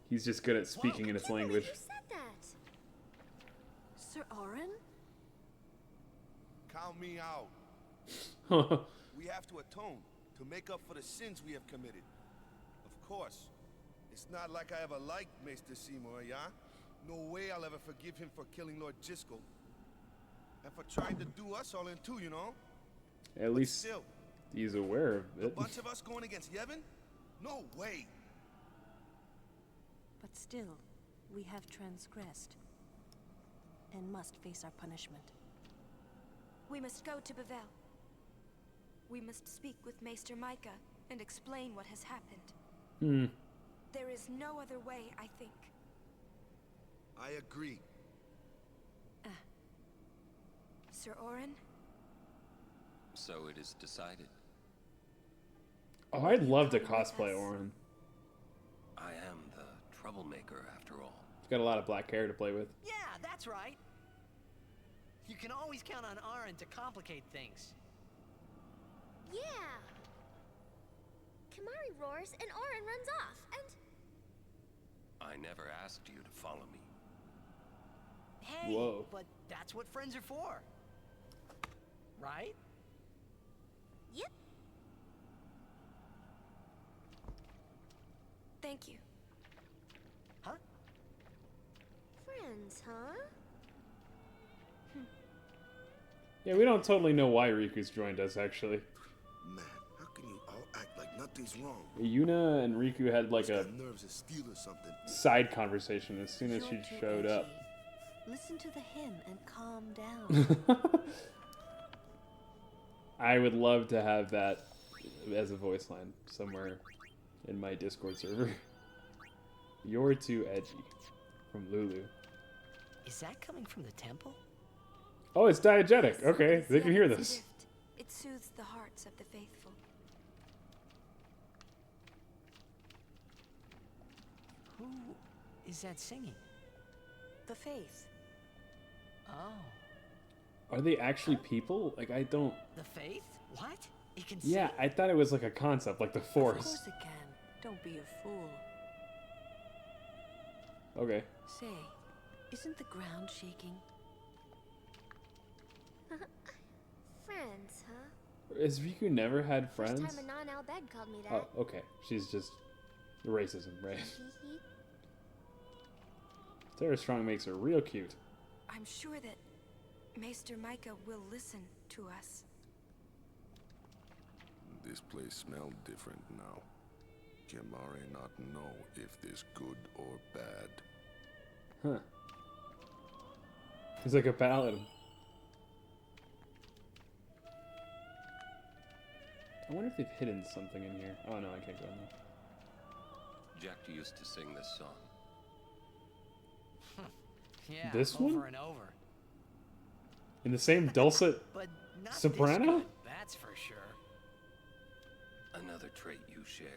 He's just good at speaking in its Can't believe language. you said that. Sir Oren? Count me out. We have to atone to make up for the sins we have committed. Of course, it's not like I ever liked Maester Seymour, yeah? No way I'll ever forgive him for killing Lord Giskel. And for trying to do us all in two, you know? At But least still, he's aware of a it. bunch of us going against Yevon? No way. But still, we have transgressed. And must face our punishment. We must go to Bevel. We must speak with Maester Micah and explain what has happened. Hmm. There is no other way, I think. I agree. Sir Oren? So it is decided. Oh, I'd love to Come with cosplay us. Oran. I am the troublemaker after all. He's got a lot of black hair to play with. Yeah, that's right. You can always count on Aaron to complicate things. Yeah. Kimari roars and Orin runs off, and I never asked you to follow me. Hey, Whoa. but that's what friends are for. Right? yep. Thank you. Huh? Friends, huh? Yeah, we don't totally know why Riku's joined us, actually. Man, how can you all act like nothing's wrong? Yuna and Riku had like a Got nerves of steel or something. side conversation as soon as she You're too showed up. edgy. Listen to the hymn and calm down. I would love to have that as a voice line somewhere in my Discord server. You're too edgy from Lulu. Is that coming from the temple? Oh, it's diegetic. Yes, Okay, it's they can hear Yevon's this. gift. It soothes the hearts of the faithful. Who is that singing? The faith. Oh, Are they actually people? Like, I don't... the faith? What? It can Yeah, sing? I thought it was like a concept, like the Of Force. course it can. Don't be a fool. Okay. Say, isn't the ground shaking? Friends, huh? Has Riku never had friends? First time a non-Albed called me that. Oh, okay. She's just racism, right? Hee hee. Sarah Strong makes her real cute. I'm sure that Maester Micah will listen to us. This place smells different now. Kimari not know if this good or bad. Huh. He's like a paladin. I wonder if they've hidden something in here. Oh no, I can't go in there. Jack used to sing this song. Yeah, This over one? and over. In the same dulcet But not soprano? this good, that's for sure. Another trait you share.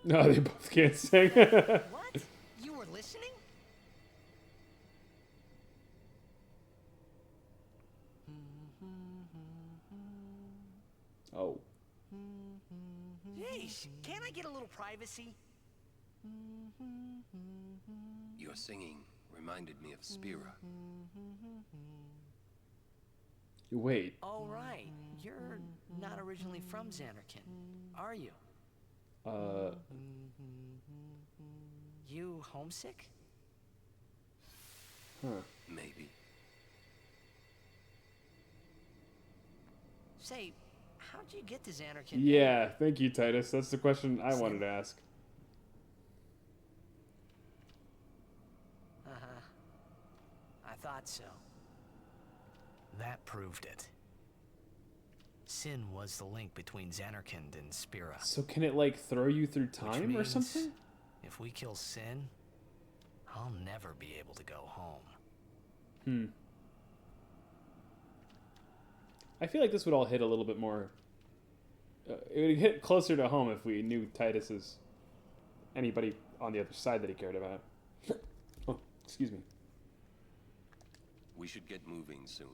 No, they both can't sing. What? You were listening? Oh. Hey, can't I get a little privacy? Your singing reminded me of Spira. Wait. Oh, right. You're not originally from Xanarkand, are you? You homesick? Huh. Maybe. Say, how'd you get to Xanarkand? Yeah, thank you, Titus. That's the question I wanted to ask. Uh-huh. I thought so. That proved it. Sin was the link between Xanarkand and Spira. So can it, like, throw you through time or means something? If we kill Sin, I'll never be able to go home. I feel like this would all hit a little bit more... it would hit closer to home if we knew Titus is anybody on the other side that he cared about. Oh, excuse me. We should get moving soon.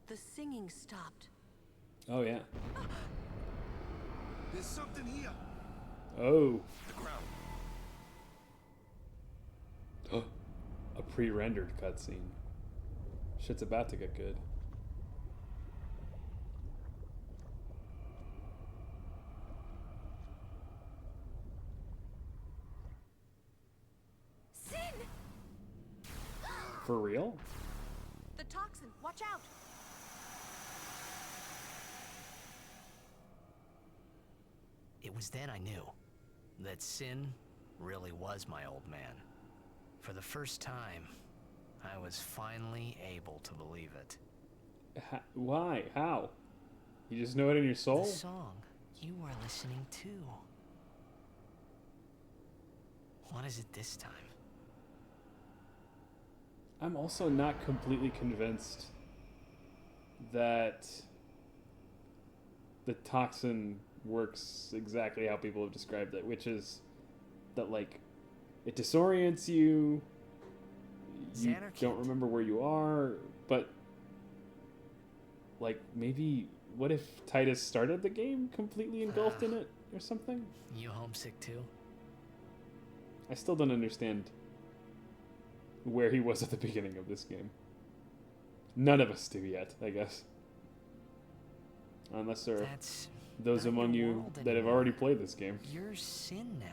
The singing stopped. Oh, yeah. There's something here. Oh. The ground. A pre-rendered cutscene. Shit's about to get good. Sin! For real? The toxin, watch out! It was then I knew that Sin really was my old man. For the first time, I was finally able to believe it. Why? How? You just know it in your soul? The song you were listening to. What is it this time? I'm also not completely convinced that the toxin works exactly how people have described it, which is that, like, it disorients you, you don't remember where you are, but, like, maybe, what if Titus started the game completely engulfed in it or something? You homesick too? I still don't understand where he was at the beginning of this game. None of us do yet, I guess. Unless there are those among you that have already played this game. You're Sin now.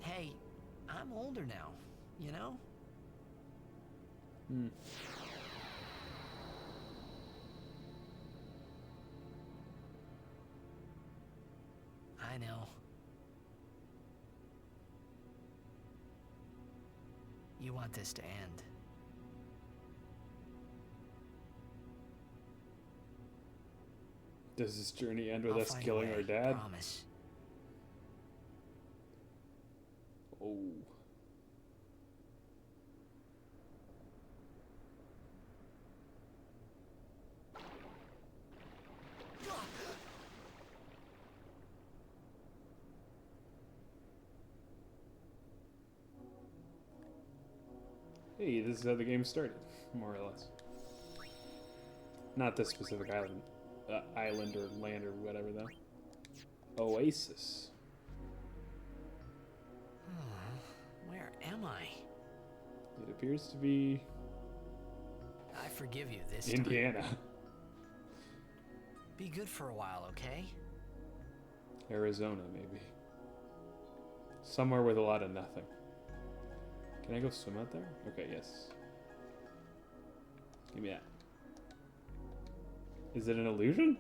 Hey, I'm older now, you know? I know. You want this to end. Does this journey end with I'll us find a killing way, our dad? Promise. Oh. Hey, this is how the game started, more or less. Not this specific island or land or whatever, though. Oasis. Where am I? It appears to be I forgive you this Indiana. time. Be good for a while, okay? Arizona, maybe. Somewhere with a lot of nothing. Can I go swim out there? Okay, yes. Give me that. Is it an illusion?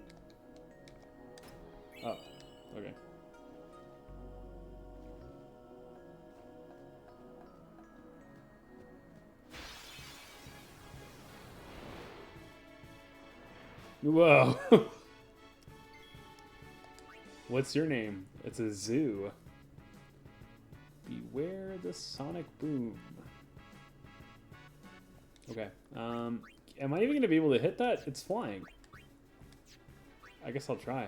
Oh, okay. Whoa. What's your name? It's a zoo. Beware the sonic boom. Okay. Am I even going to be able to hit that? It's flying. I guess I'll try.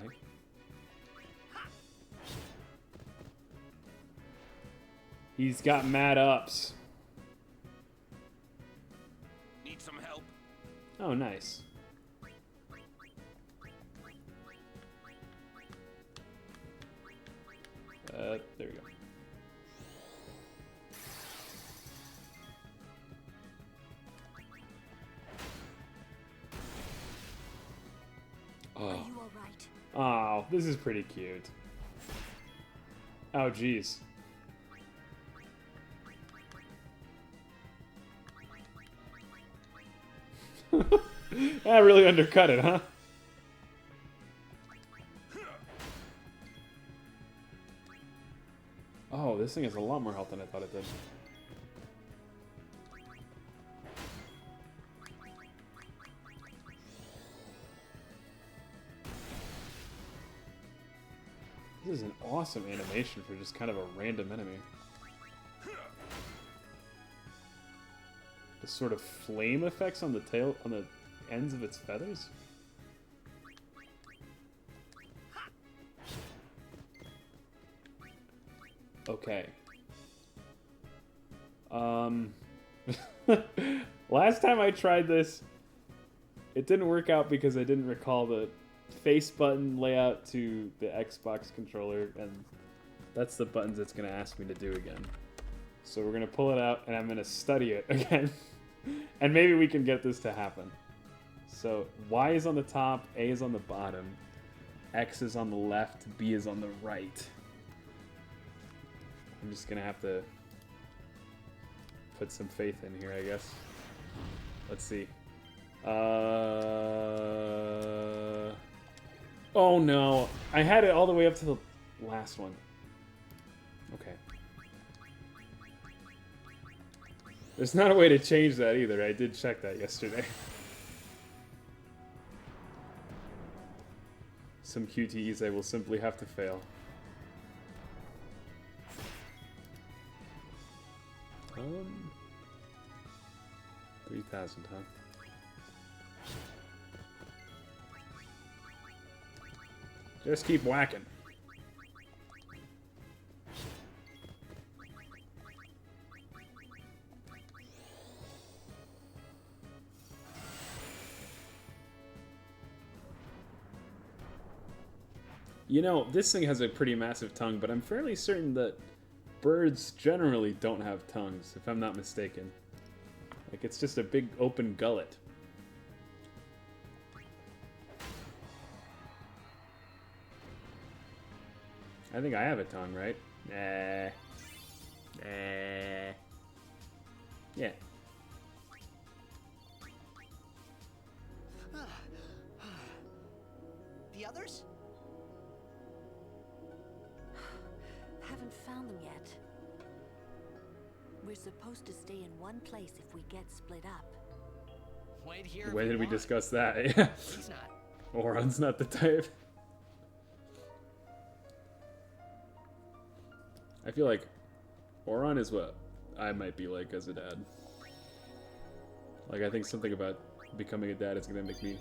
He's got mad ups. Need some help? Oh, nice. There we go. Are you all right? Oh, this is pretty cute. Oh, jeez. That really undercut it, huh? Oh, this thing has a lot more health than I thought it did. This is an awesome animation for just kind of a random enemy. The sort of flame effects on the tail, on the ends of its feathers. Okay. Last time I tried this, it didn't work out because I didn't recall the face button layout to the Xbox controller, and that's the buttons it's going to ask me to do again. So we're going to pull it out, and I'm going to study it again. And maybe we can get this to happen. So Y is on the top, A is on the bottom, X is on the left, B is on the right. I'm just going to have to put some faith in here, I guess. Let's see. Oh no, I had it all the way up to the last one. Okay. There's not a way to change that either. I did check that yesterday. Some QTEs I will simply have to fail. 3,000, huh? Just keep whacking. You know, this thing has a pretty massive tongue, but I'm fairly certain that birds generally don't have tongues, if I'm not mistaken. Like, it's just a big open gullet. I think I have a tongue, right? Yeah. The others? Haven't found them yet. We're supposed to stay in one place if we get split up. Wait here. When did we discuss that? He's not. Oron's not the type. I feel like Oron is what I might be like as a dad. Like, I think something about becoming a dad is going to make me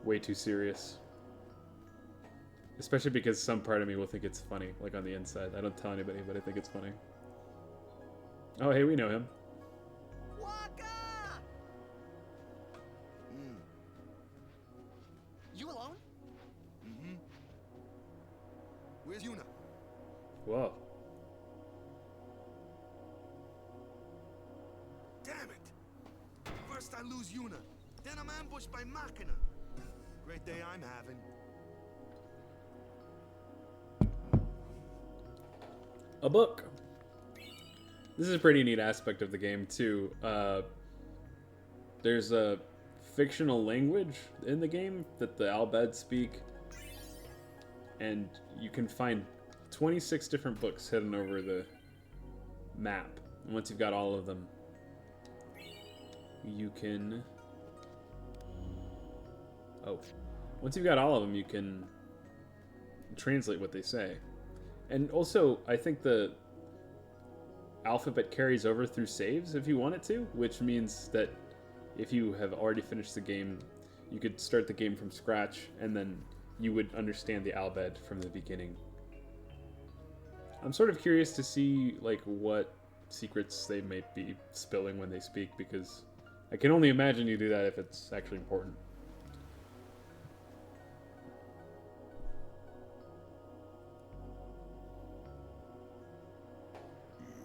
way too serious. Especially because some part of me will think it's funny, like on the inside. I don't tell anybody, but I think it's funny. Oh, hey, we know him. You alone? Mm-hmm. Where's Yuna? Whoa. Damn it! First I lose Yuna, then I'm ambushed by Machina. Great day I'm having. A book. This is a pretty neat aspect of the game, too. There's a fictional language in the game that the Albed speak. And you can find 26 different books hidden over the map. And once you've got all of them, you can Oh. Once you've got all of them, you can translate what they say. And also, I think the alphabet carries over through saves if you want it to, which means that if you have already finished the game, you could start the game from scratch, and then you would understand the alphabet from the beginning. I'm sort of curious to see, like, what secrets they may be spilling when they speak, because I can only imagine you do that if it's actually important.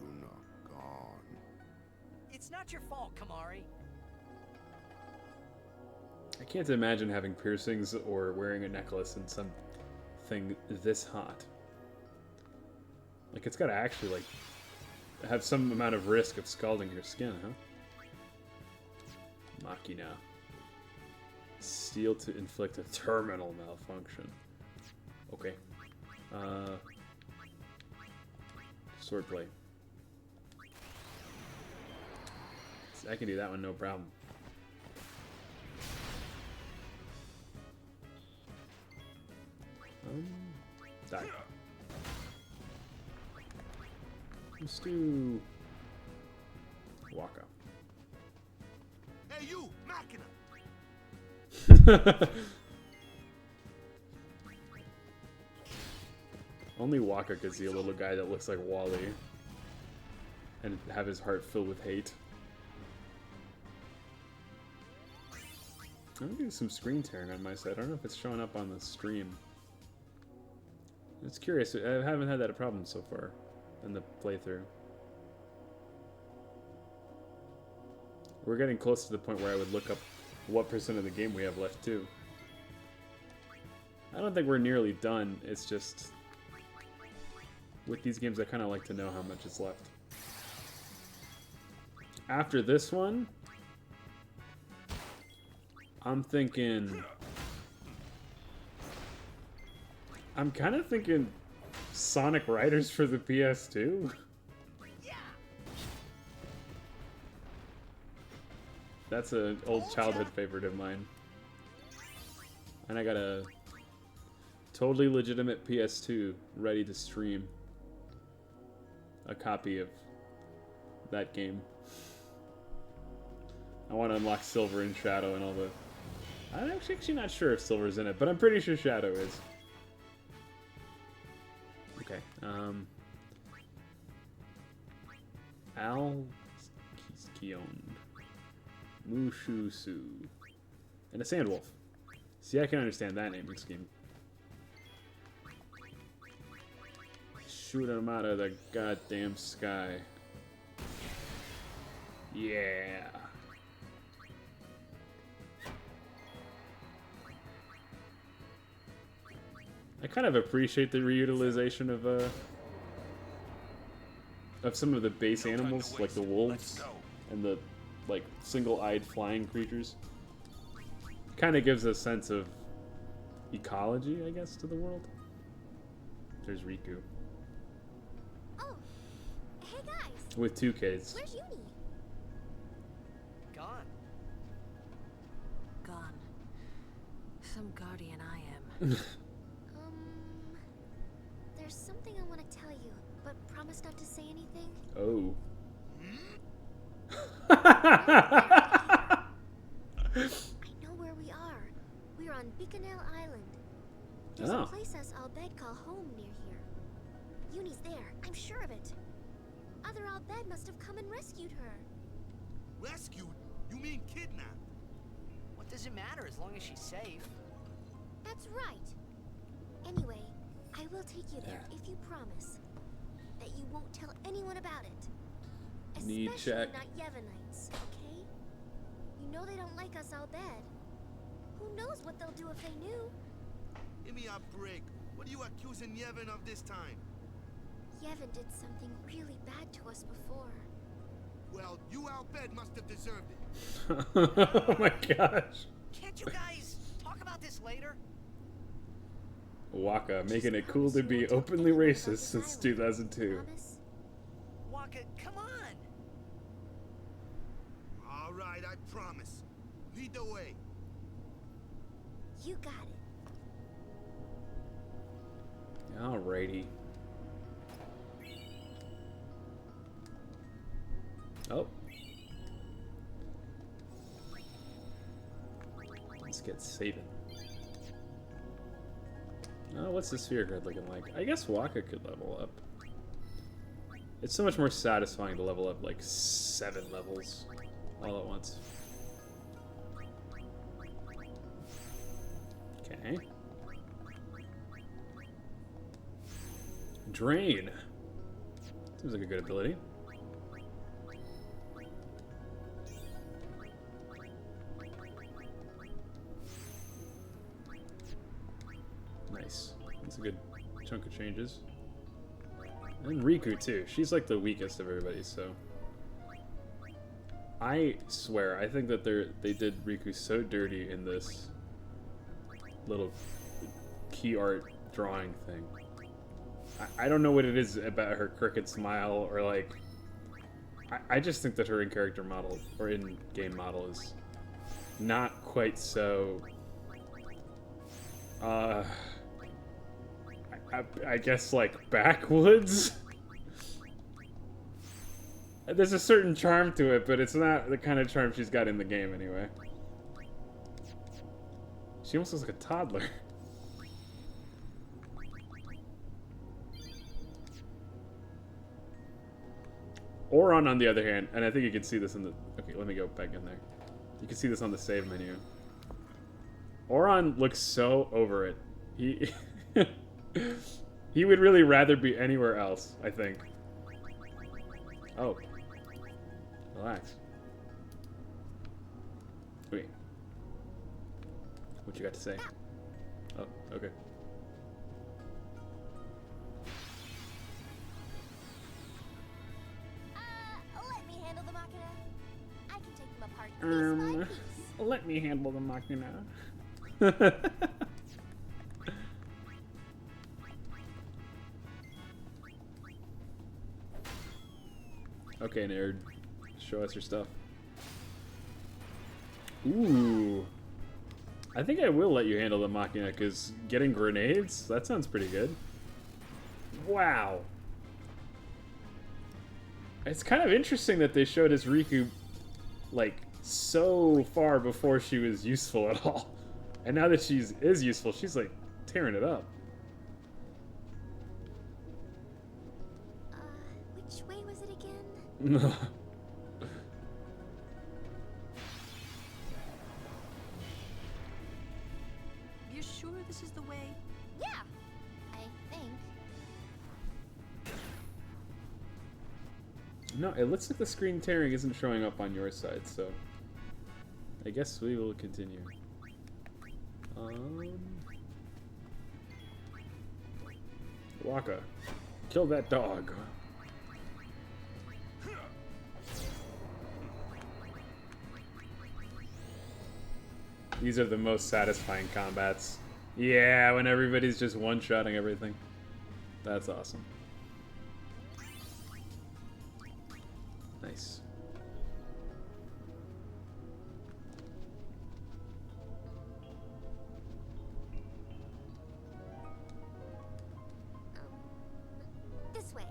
Yuna gone. It's not your fault, Kamari. I can't imagine having piercings or wearing a necklace in something this hot. Like, it's gotta actually, like, have some amount of risk of scalding your skin, huh? Machina. Steel to inflict a terminal malfunction. Okay. Swordplay. I can do that one, no problem. Die. Let's do Waka. Hey, you, Machina! Only Waka could see a little guy that looks like Wally and have his heart filled with hate. I'm getting some screen tearing on my side. I don't know if it's showing up on the stream. It's curious. I haven't had that problem so far in the playthrough. We're getting close to the point where I would look up what % of the game we have left too. I don't think we're nearly done. It's just with these games I kind of like to know how much is left. After this one, I'm kind of thinking Sonic Riders for the PS2. That's an old childhood favorite of mine. And I got a totally legitimate PS2 ready to stream a copy of that game. I want to unlock Silver and Shadow and all the... I'm actually not sure if Silver's in it, but I'm pretty sure Shadow is. Okay, Alkion, Mushusu, and a Sandwolf. See, I can understand that naming scheme. Shoot him out of the goddamn sky. Yeah. I kind of appreciate the reutilization of some of the base animals, like the wolves and the like single-eyed flying creatures. Kind of gives a sense of ecology, I guess, to the world. There's Riku. Oh, hey guys. With 2 Ks. Where's Uni? Gone. Gone. Some guardian I am. There's something I want to tell you, but promise not to say anything. Oh. I know where we are. We're on Bikanel Island. There's a place us Albed call home near here. Uni's there, I'm sure of it. Other Albed must have come and rescued her. Rescued? You mean kidnapped? What does it matter as long as she's safe? That's right. Anyway, I will take you there if you promise that you won't tell anyone about it. Need Especially check. not Yevonites, okay? You know they don't like us Albed. Who knows what they'll do if they knew? Give me a break. What are you accusing Yevon of this time? Yevon did something really bad to us before. Well, you Albed must have deserved it. Oh my gosh. Can't you guys talk about this later? Waka, making it cool to be openly racist since 2002. Promise? Waka, come on! All right, I promise. Lead the way. You got it. Alrighty. Oh. Let's get saving. Oh, what's the sphere grid looking like? I guess Waka could level up. It's so much more satisfying to level up like 7 levels all at once. Okay. Drain. Seems like a good ability. Nice. That's a good chunk of changes. And Riku too. She's like the weakest of everybody, so I swear, I think that they did Riku so dirty in this little key art drawing thing. I don't know what it is about her crooked smile, or like I just think that her in-character model or in-game model is not quite so I guess like backwoods. There's a certain charm to it, but it's not the kind of charm she's got in the game anyway. She almost looks like a toddler. Oron, on the other hand, and I think you can see this in the... Okay, let me go back in there. You can see this on the save menu. Oron looks so over it. He would really rather be anywhere else, I think. Oh. Relax. Wait. What you got to say? Oh, okay. Let me handle the Machina. I can take them apart piece by piece. Let me handle the Machina. Okay, nerd. Show us your stuff. Ooh. I think I will let you handle the Machina, because getting grenades? That sounds pretty good. Wow. It's kind of interesting that they showed us Riku, like, so far before she was useful at all. And now that she is useful, she's, like, tearing it up. Which way was it again? You're sure this is the way? Yeah, I think. No, it looks like the screen tearing isn't showing up on your side, so I guess we will continue. Waka, kill that dog. These are the most satisfying combats. Yeah, when everybody's just one-shotting everything. That's awesome. Nice. This way.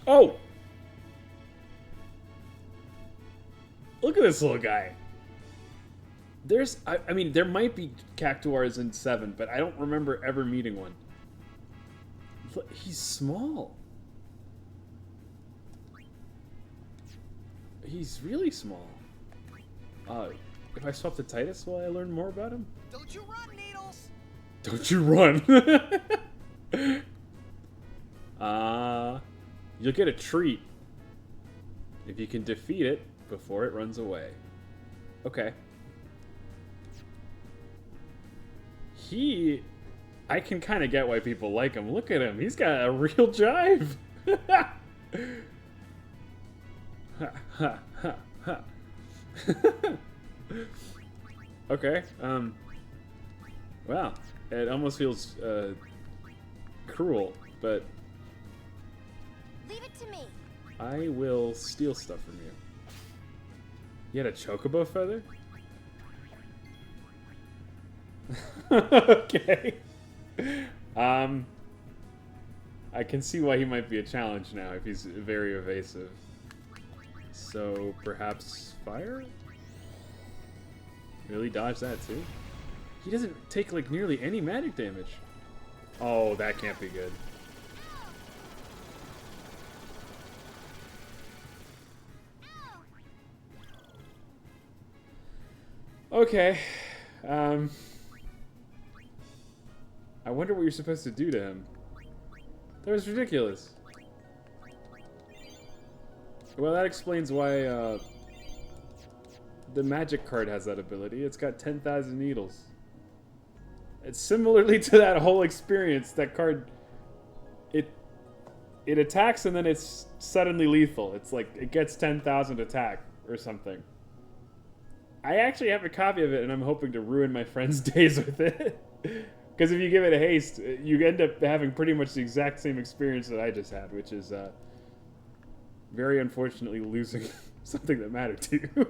Oh! Look at this little guy. There's, I mean, there might be Cactuars in 7, but I don't remember ever meeting one. Look, he's small. He's really small. If I swap to Titus, will I learn more about him? Don't you run, Needles! Don't you run! You'll get a treat if you can defeat it before it runs away. Okay. I can kind of get why people like him. Look at him. He's got a real jive. Okay. Wow. It almost feels cruel, but Leave it to me. I will steal stuff from you. You had a chocobo feather? Okay. I can see why he might be a challenge now if he's very evasive. So perhaps fire? Really dodge that too? He doesn't take like nearly any magic damage. Oh, that can't be good. Okay. I wonder what you're supposed to do to him. That was ridiculous. Well, that explains why the magic card has that ability. It's got 10,000 needles. It's similarly to that whole experience. That card, it attacks and then it's suddenly lethal. It's like it gets 10,000 attack or something. I actually have a copy of it, and I'm hoping to ruin my friend's days with it. Because if you give it a haste, you end up having pretty much the exact same experience that I just had, which is very unfortunately losing something that mattered to you.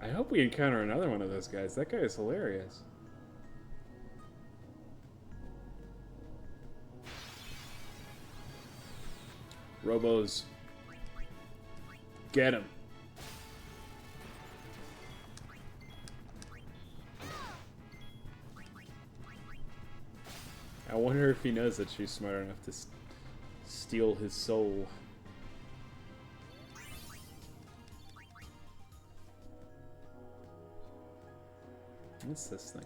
I hope we encounter another one of those guys. That guy is hilarious. Robos. Get him. I wonder if he knows that she's smart enough to steal his soul. What's this thing?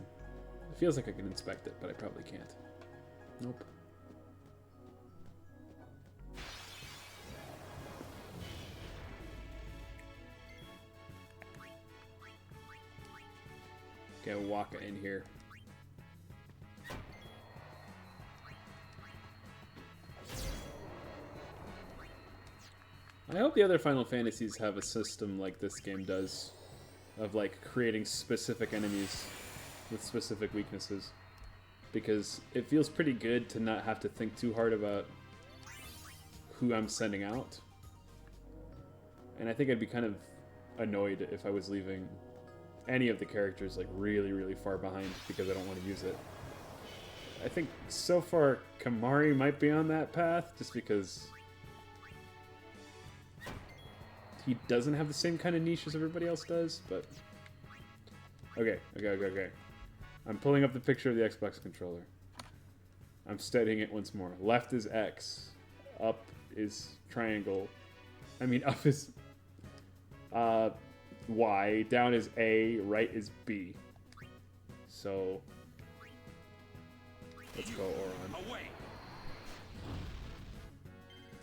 It feels like I can inspect it, but I probably can't. Nope. Get Waka in here. I hope the other Final Fantasies have a system like this game does, of like creating specific enemies with specific weaknesses, because it feels pretty good to not have to think too hard about who I'm sending out. And I think I'd be kind of annoyed if I was leaving any of the characters like really far behind because I don't want to use it. I think so far Kamari might be on that path just because he doesn't have the same kind of niche as everybody else does, but okay. I'm pulling up the picture of the Xbox controller. I'm studying it once more. Left is X, up is triangle. I mean, up is Y, down is A, right is B. So let's go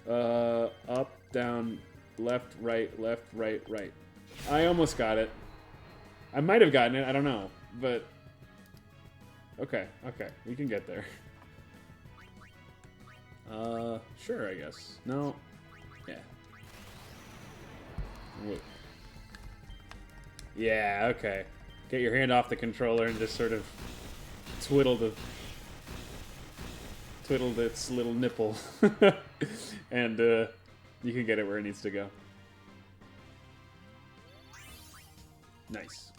Oron. Up, down, left, right, right. I almost got it. I might have gotten it, I don't know, but okay, we can get there. Sure, I guess. No. Yeah. Wait. Yeah, okay. Get your hand off the controller and just sort of twiddle its little nipple. And you can get it where it needs to go. Nice.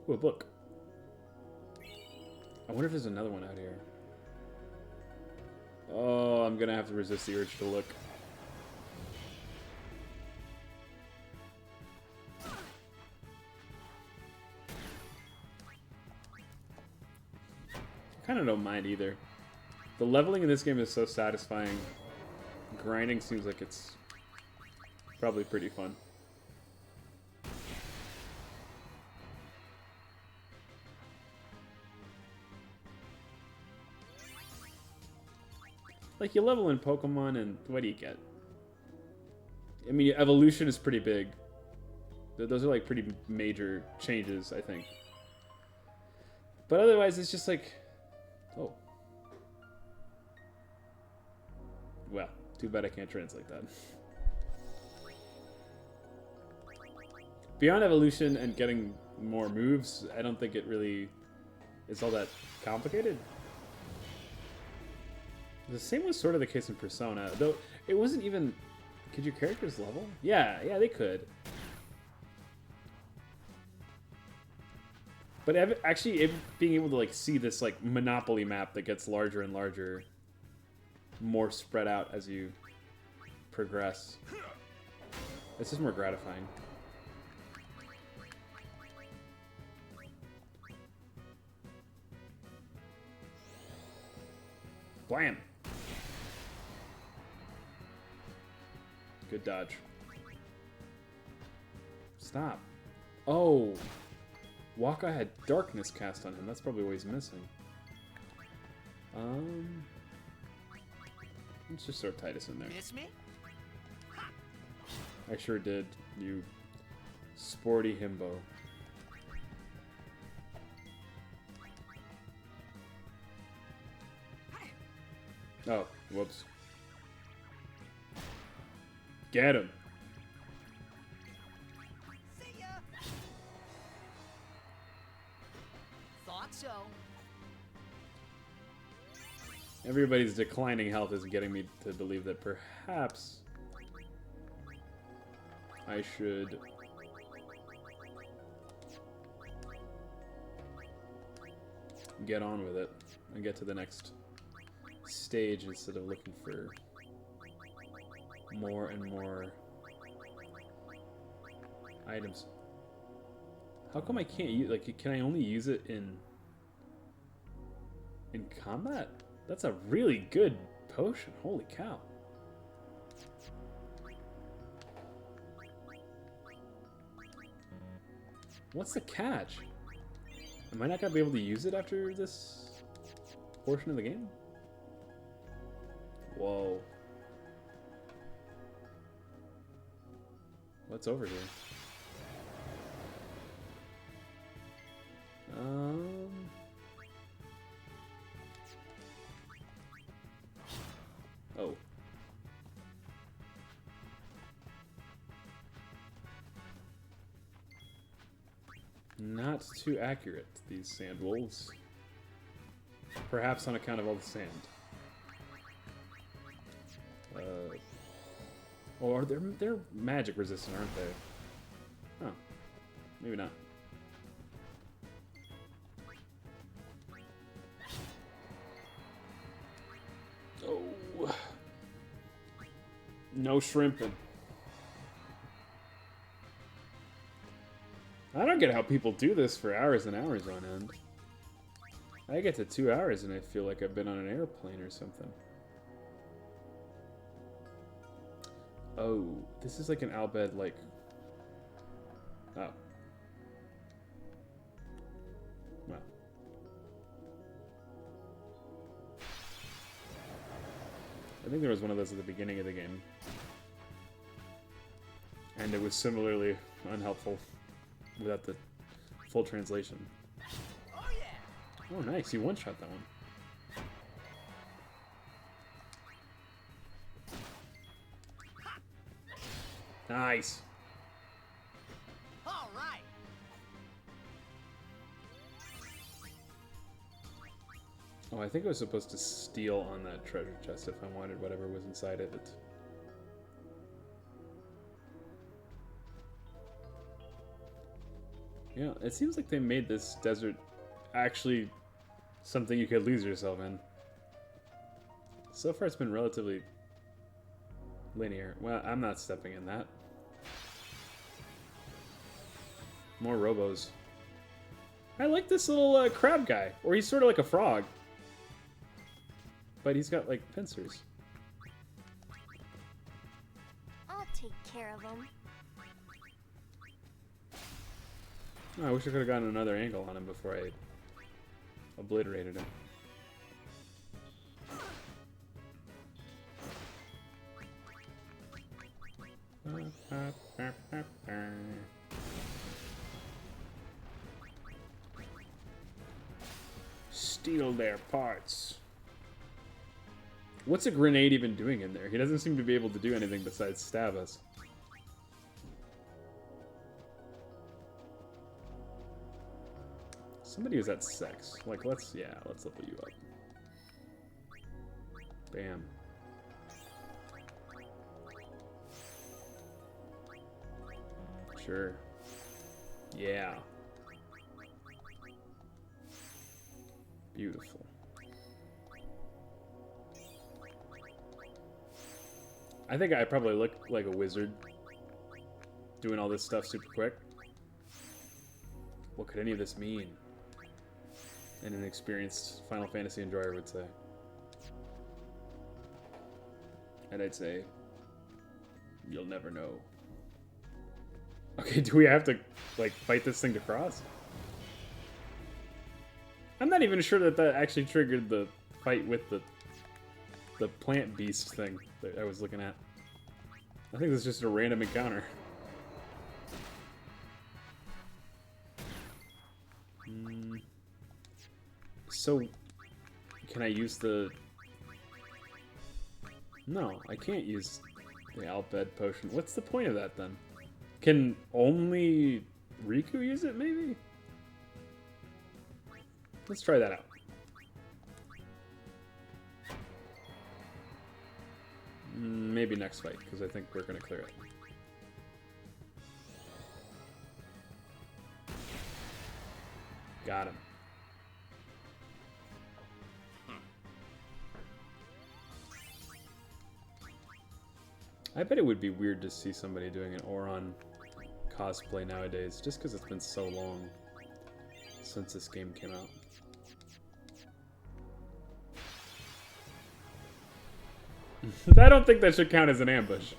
Ooh, a book. I wonder if there's another one out here. Oh, I'm gonna have to resist the urge to look. I kind of don't mind either. The leveling in this game is so satisfying. Grinding seems like it's probably pretty fun. Like, you level in Pokemon, and what do you get? I mean, evolution is pretty big. Those are, like, pretty major changes, I think. But otherwise, it's just like... Oh. Well, too bad I can't translate that. Beyond evolution and getting more moves, I don't think it really it's all that complicated. The same was sort of the case in Persona, though it wasn't even... Could your characters level? Yeah, they could. But actually, being able to like see this like Monopoly map that gets larger and larger, more spread out as you progress, it's just more gratifying. Blam! Good dodge. Stop. Oh! Waka had darkness cast on him. That's probably what he's missing. Let's just throw Titus in there. Miss me? I sure did, you sporty himbo. Oh, whoops. Get him. See ya. Thought so. Everybody's declining health is getting me to believe that perhaps I should get on with it and get to the next stage instead of looking for more and more items. How come I can't use, like, can I only use it in combat? That's a really good potion. Holy cow. What's the catch? Am I not gonna be able to use it after this portion of the game? Whoa. What's over here? Oh. Not too accurate, these sand wolves. Perhaps on account of all the sand. Or they're magic resistant, aren't they? Huh. Maybe not. Oh. No shrimping. I don't get how people do this for hours and hours on end. I get to 2 hours and I feel like I've been on an airplane or something. Oh, this is like an Albed, like... Oh. Well. I think there was one of those at the beginning of the game. And it was similarly unhelpful without the full translation. Oh yeah. Oh nice, you one-shot that one. Nice. All right. Oh, I think I was supposed to steal on that treasure chest if I wanted whatever was inside of it. Yeah, it seems like they made this desert actually something you could lose yourself in. So far it's been relatively linear. Well, I'm not stepping in that. More robos. I like this little crab guy. Or he's sort of like a frog. But he's got like pincers. I'll take care of him. Oh, I wish I could have gotten another angle on him before I obliterated him. Steal their parts. What's a grenade even doing in there? He doesn't seem to be able to do anything besides stab us. Somebody who's at sex. Like, let's level you up. Bam. Sure. Yeah. Beautiful. I think I probably look like a wizard doing all this stuff super quick. What could any of this mean? And an experienced Final Fantasy enjoyer would say. And I'd say, you'll never know. Okay, do we have to, like, fight this thing to cross? I'm not even sure that that actually triggered the fight with the plant beast thing that I was looking at. I think this is just a random encounter. So, can I use the... No, I can't use the Alped potion. What's the point of that, then? Can only Riku use it, maybe? Let's try that out. Maybe next fight, because I think we're going to clear it. Got him. I bet it would be weird to see somebody doing an Auron cosplay nowadays, just because it's been so long since this game came out. I don't think that should count as an ambush.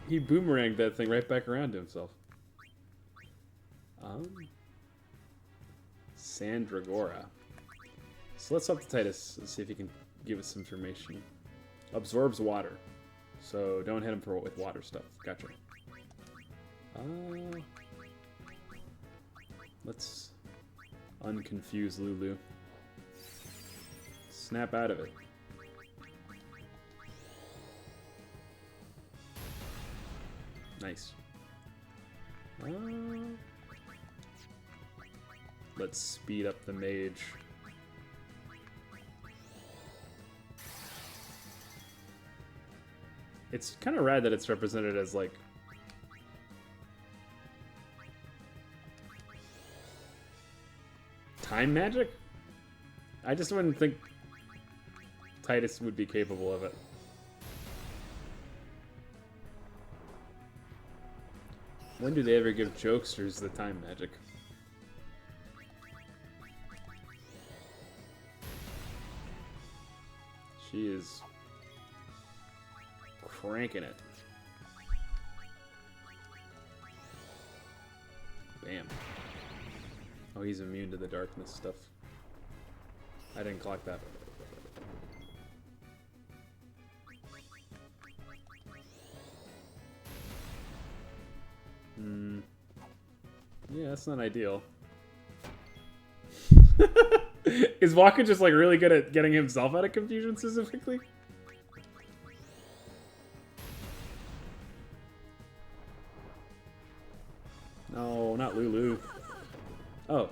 He boomeranged that thing right back around to himself. Sandragora. So let's up to Titus and see if he can give us some information. Absorbs water. So don't hit him with water stuff. Gotcha. Let's unconfuse Lulu. Snap out of it. Nice. Let's speed up the mage. It's kind of rad that it's represented as like time magic? I just wouldn't think Titus would be capable of it. When do they ever give jokesters the time magic? She is cranking it. Bam. Oh, he's immune to the darkness stuff. I didn't clock that. Yeah, that's not ideal. Is Waka just like really good at getting himself out of confusion specifically? No, not Lulu. Oh.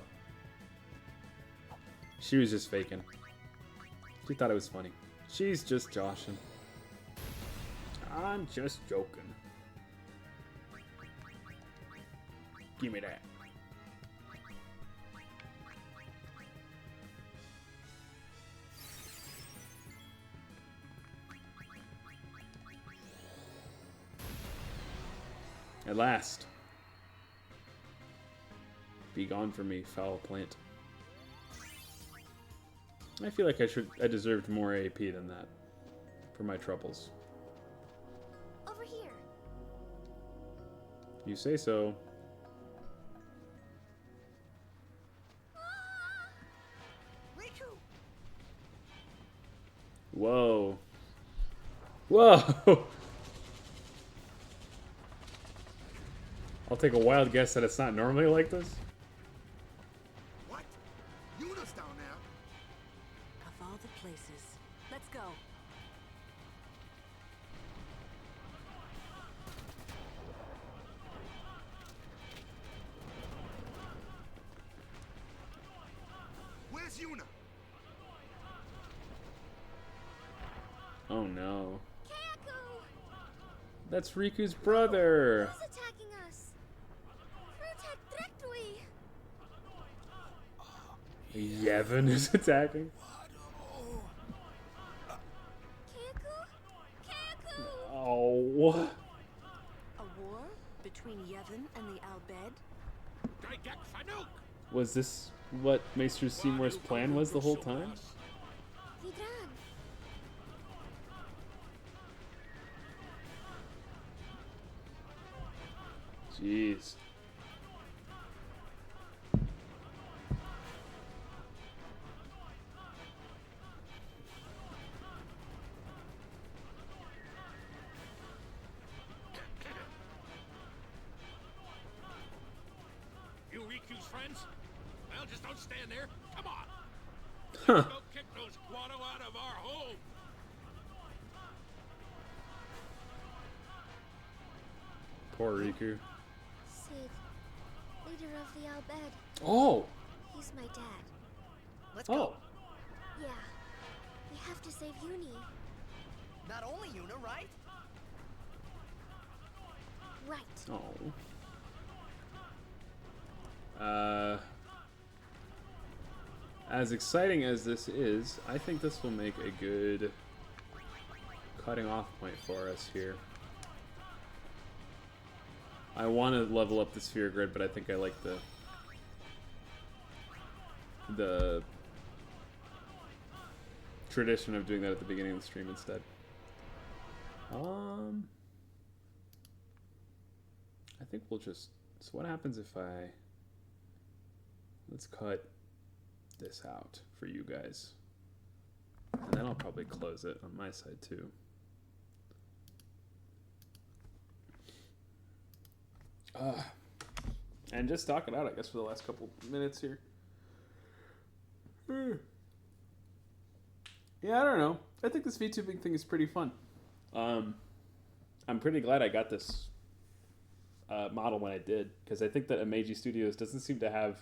She was just faking. She thought it was funny. She's just joshing. I'm just joking. Give me that. At last. Be gone from me, foul plant. I feel like I deserved more AP than that for my troubles. Over here. You say so. Whoa. Whoa! I'll take a wild guess that it's not normally like this. What? Yuna's down there. Of all the places. Let's go. Where's Yuna? Oh no. Kaku! That's Riku's brother. Who's attacking us? Protect Directly! Yevon is attacking. Kaku? Kaku! Oh. A war between Yevon and the Al Bhed? Was this what Maester Seymour's plan was the whole time? Vidran! Jeez. You Riku's friends? Well, just don't stand there. Come on. Huh. Go kick those guano out of our home. Poor Riku. Sid, leader of the Al Bhed. Oh. He's my dad. Let's go. Oh. Yeah. We have to save Uni. Not only Yuna, right? Right. Oh. As exciting as this is, I think this will make a good cutting off point for us here. I want to level up the sphere grid, but I think I like the tradition of doing that at the beginning of the stream instead. I think we'll just... So what happens if I... Let's cut this out for you guys. And then I'll probably close it on my side too. And just talk it out, I guess, for the last couple minutes here. Yeah, I don't know. I think this VTubing thing is pretty fun. I'm pretty glad I got this model when I did, because I think that Ameiji Studios doesn't seem to have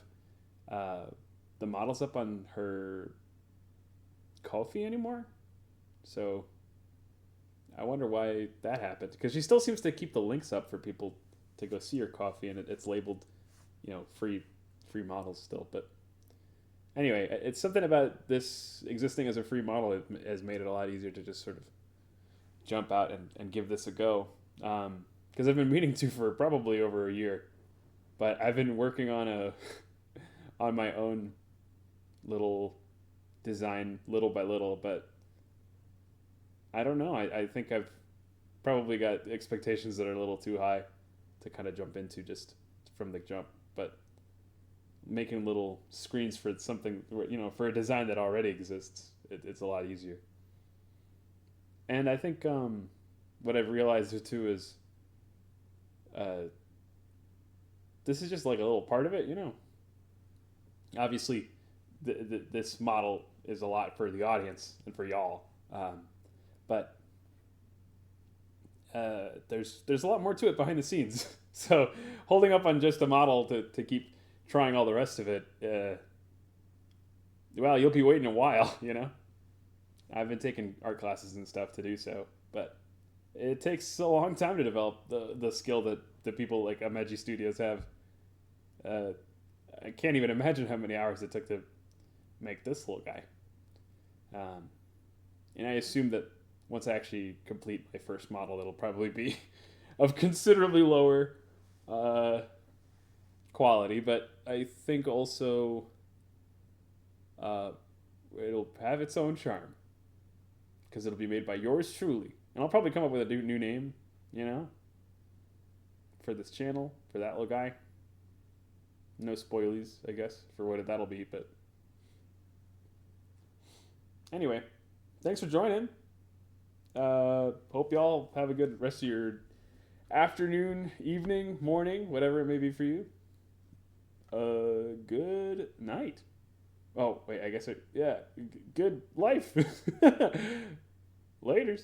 the models up on her Ko-fi anymore. So I wonder why that happened, because she still seems to keep the links up for people to go see her Ko-fi, and it's labeled, you know, free models still. But anyway, it's something about this existing as a free model that has made it a lot easier to just sort of jump out and give this a go. Because I've been meaning to for probably over a year, but I've been working on on my own little design little by little. But I don't know. I think I've probably got expectations that are a little too high to kind of jump into just from the jump. But making little screens for something, you know, for a design that already exists, it's a lot easier. And I think what I've realized too is this is just like a little part of it, you know. Obviously, this model is a lot for the audience and for y'all, but there's a lot more to it behind the scenes. So holding up on just a model to keep trying all the rest of it, well, you'll be waiting a while, you know. I've been taking art classes and stuff to do so, but it takes a long time to develop the skill that the people like Ameiji Studios have. I can't even imagine how many hours it took to make this little guy. And I assume that once I actually complete my first model, it'll probably be of considerably lower quality, but I think also it'll have its own charm, because it'll be made by yours truly. And I'll probably come up with a new name, you know, for this channel, for that little guy. No spoilies, I guess, for what that'll be, but anyway, thanks for joining. Hope y'all have a good rest of your afternoon, evening, morning, whatever it may be for you. Good night. Oh, wait, I guess yeah, good life. Laters.